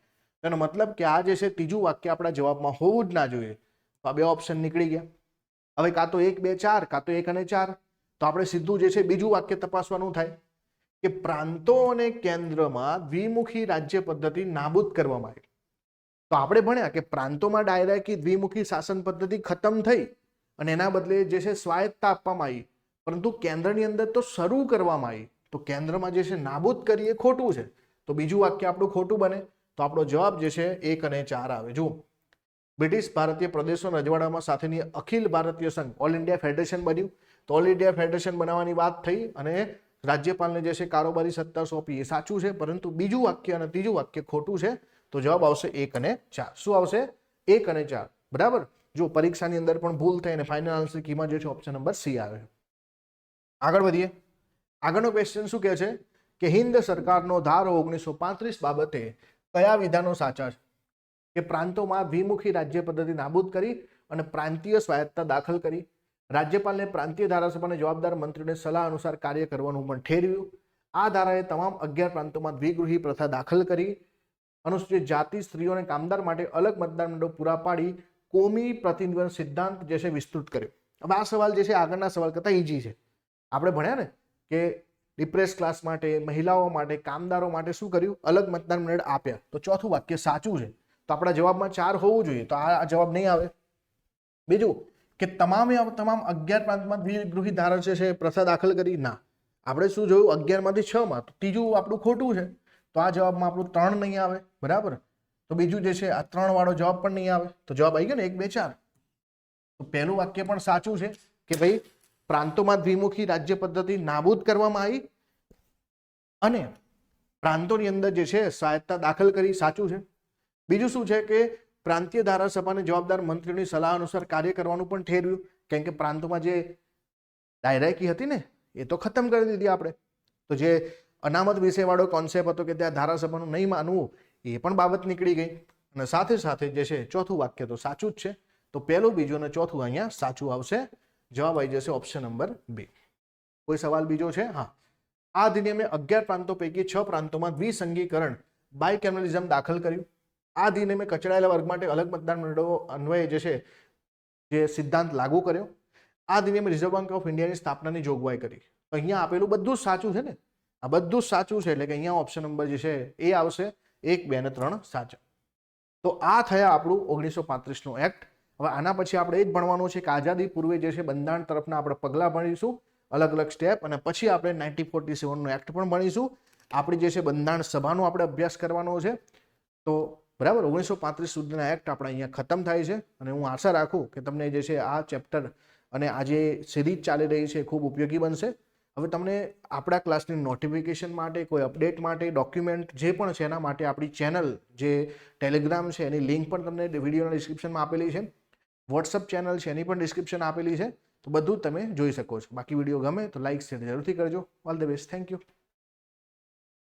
તેનો મતલબ કે આ જે છે ત્રીજું વાક્ય આપણા જવાબમાં હોવું જ ના જોઈએ. તો આ બે ઓપ્શન નીકળી ગયા. હવે કાં તો 1, 2, 4, કાં તો 1 અને 4. તો આપણે સીધું જે છે બીજું વાક્ય તપાસવાનું થાય કે પ્રાંતો અને કેન્દ્રમાં દ્વિમુખી રાજ્ય પદ્ધતિ નાબૂદ કરવામાં આવી. તો આપણે ભણ્યા કે પ્રાંતોમાં ડાયરેક્ટ દ્વિમુખી શાસન પદ્ધતિ ખતમ થઈ અને એના બદલે જે છે સ્વાયત્તા આપવામાં આવી, પરંતુ કેન્દ્રની અંદર તો શરૂ કરવામાં આવી. તો કેન્દ્રમાં જે છે નાબૂદ કરી એ ખોટું છે. તો બીજું વાક્ય આપણું ખોટું બને. તો આપણો જવાબ જે છે 1 અને 4 આવે. જુઓ, બ્રિટિશ ભારતીય પ્રદેશો રજવાડામાં સાથેની અખિલ ભારતીય સંઘ ઓલ ઇન્ડિયા ફેડરેશન બન્યું. તો ઓલ ઇન્ડિયા ફેડરેશન બનાવવાની વાત થઈ અને રાજ્યપાલને જે છે કારોબારી સત્તા સોંપી, એ સાચું છે. પરંતુ બીજું વાક્ય અને ત્રીજું વાક્ય ખોટું છે. તો જવાબ આવશે 1 અને 4. શું આવશે? 1 અને 4. બરાબર. જો પરીક્ષાની અંદર પણ ભૂલ થઈ અને ફાઇનલ આન્સર કીમાં જે છે ઓપ્શન નંબર સી આવે. આગળ વધીએ. આગળનો ક્વેશ્ચન શું કહે છે કે હિન્દ સરકારનો ધારો 1935 બાબતે કયા વિધાનો સાચા છે? કે પ્રાંતોમાં દ્વિમુખી રાજ્ય પદ્ધતિ નાબૂદ કરી અને પ્રાંતીય સ્વાયત્તા દાખલ કરી. રાજ્યપાલને પ્રાંતીય ધારાસભાને જવાબદાર મંત્રીઓને સલાહ અનુસાર કાર્ય કરવાનું પણ ઠેરવ્યું. આ ધારાએ તમામ 11 પ્રાંતોમાં દ્વિગૃહી પ્રથા દાખલ કરી. અનુસૂચિત જાતિ, સ્ત્રીઓ અને કામદાર માટે અલગ મતદાન મંડળો પૂરા પાડી કોમી પ્રતિનિધિત્વ સિદ્ધાંત જે છે વિસ્તૃત કર્યો. હવે આ સવાલ જે છે આગળના સવાલ કરતાં ઈઝી છે. આપણે ભણ્યા ને કે ડિપ્રેસ ક્લાસ માટે, મહિલાઓ માટે, કામદારો માટે શું કર્યું? અલગ મતદાન મંડળ આપ્યા. તો ચોથું વાક્ય સાચું છે. તો આપણા જવાબમાં 4 હોવું જોઈએ. તો આ જવાબ નહીં આવે. બીજું કે તમામ 11 પ્રાંતમાં દ્વિગૃહી ધારા છે પ્રથા દાખલ કરી. ના, આપણે શું જોયું? 11 માંથી 6 માં. તો ત્રીજું આપણું ખોટું છે. તો આ જવાબમાં આપણું 3 નહીં આવે. બરાબર. તો બીજું જે છે આ 3 વાળો જવાબ પણ નહીં આવે. તો જવાબ આવી ગયો ને 1, 2, 4. તો પહેલું વાક્ય પણ સાચું છે કે ભાઈ પ્રાંતોમાં દ્વિમુખી રાજ્ય પદ્ધતિ નાબૂદ કરવામાં આવી અને પ્રાંતોની અંદર જે છે સ્વાયત્તા દાખલ કરી. સાચું છે. બીજું શું છે કે પ્રાંતીય ધારાસભાને જવાબદાર મંત્રીઓની સલાહ અનુસાર કાર્ય કરવાનું પણ ઠેરવ્યું. કેમ કે પ્રાંતોમાં જે ડાયરેકી હતી ને એ તો ખતમ કરી દીધી આપણે. તો જે અનામત વિષયવાળો કોન્સેપ્ટ હતો કે ત્યાં ધારાસભાનું નહીં માનવું, એ પણ બાબત નીકળી ગઈ. અને સાથે સાથે જે છે ચોથું વાક્ય તો સાચું જ છે. તો પહેલું, બીજું અને ચોથું અહીંયા સાચું આવશે. જવાબ આવી જશે ઓપ્શન નંબર 2. કોઈ સવાલ બીજો છે? હા. આ અધિનિયમે 11 પ્રાંતો પૈકી 6 પ્રાંતોમાં દ્વિસંઘીકરણ બાયકેમરલિઝમ દાખલ કર્યું. આ અધિનિયમે કચડાયેલા વર્ગ માટે અલગ મતદાન મંડળો અન્વયે જે છે જે સિદ્ધાંત લાગુ કર્યો. આ અધિનિયમે રિઝર્વ બેંક ઓફ ઇન્ડિયાની સ્થાપનાની જોગવાઈ કરી. તો અહીંયા આપેલું બધું જ સાચું છે ને, આ બધું જ સાચું છે. એટલે કે અહીંયા ઓપ્શન નંબર જે છે એ આવશે. 1, 2 અને 3 સાચા. તો આ થયા આપણું 1935નો એક્ટ. હવે આના પછી આપણે એ જ ભણવાનું છે કે આઝાદી પૂર્વે જે છે બંધારણ તરફના આપણે પગલાં ભણીશું, અલગ અલગ સ્ટેપ. અને પછી આપણે 1947નો એક્ટ પણ ભણીશું. આપણી જે છે બંધારણ સભાનો આપણે અભ્યાસ કરવાનો છે. તો બરાબર, 1935 સુધીના એક્ટ આપણે અહીંયા ખતમ થાય છે. અને હું આશા રાખું કે તમને જે છે આ ચેપ્ટર અને આ જે સિરીઝ ચાલી રહી છે ખૂબ ઉપયોગી બનશે. હવે તમને આપણા ક્લાસની નોટિફિકેશન માટે, કોઈ અપડેટ માટે, ડોક્યુમેન્ટ જે પણ છે એના માટે આપણી ચેનલ જે ટેલિગ્રામ છે એની લિંક પણ તમને વિડીયોના ડિસ્ક્રિપ્શનમાં આપેલી છે. વોટ્સઅપ ચેનલ છે એની પણ ડિસ્ક્રિપ્શન આપેલી છે, તો બધું તમે જોઈ શકો છો. બાકી વિડીયો ગમે તો લાઇક શેર જરૂરથી કરજો. All the best. Thank you.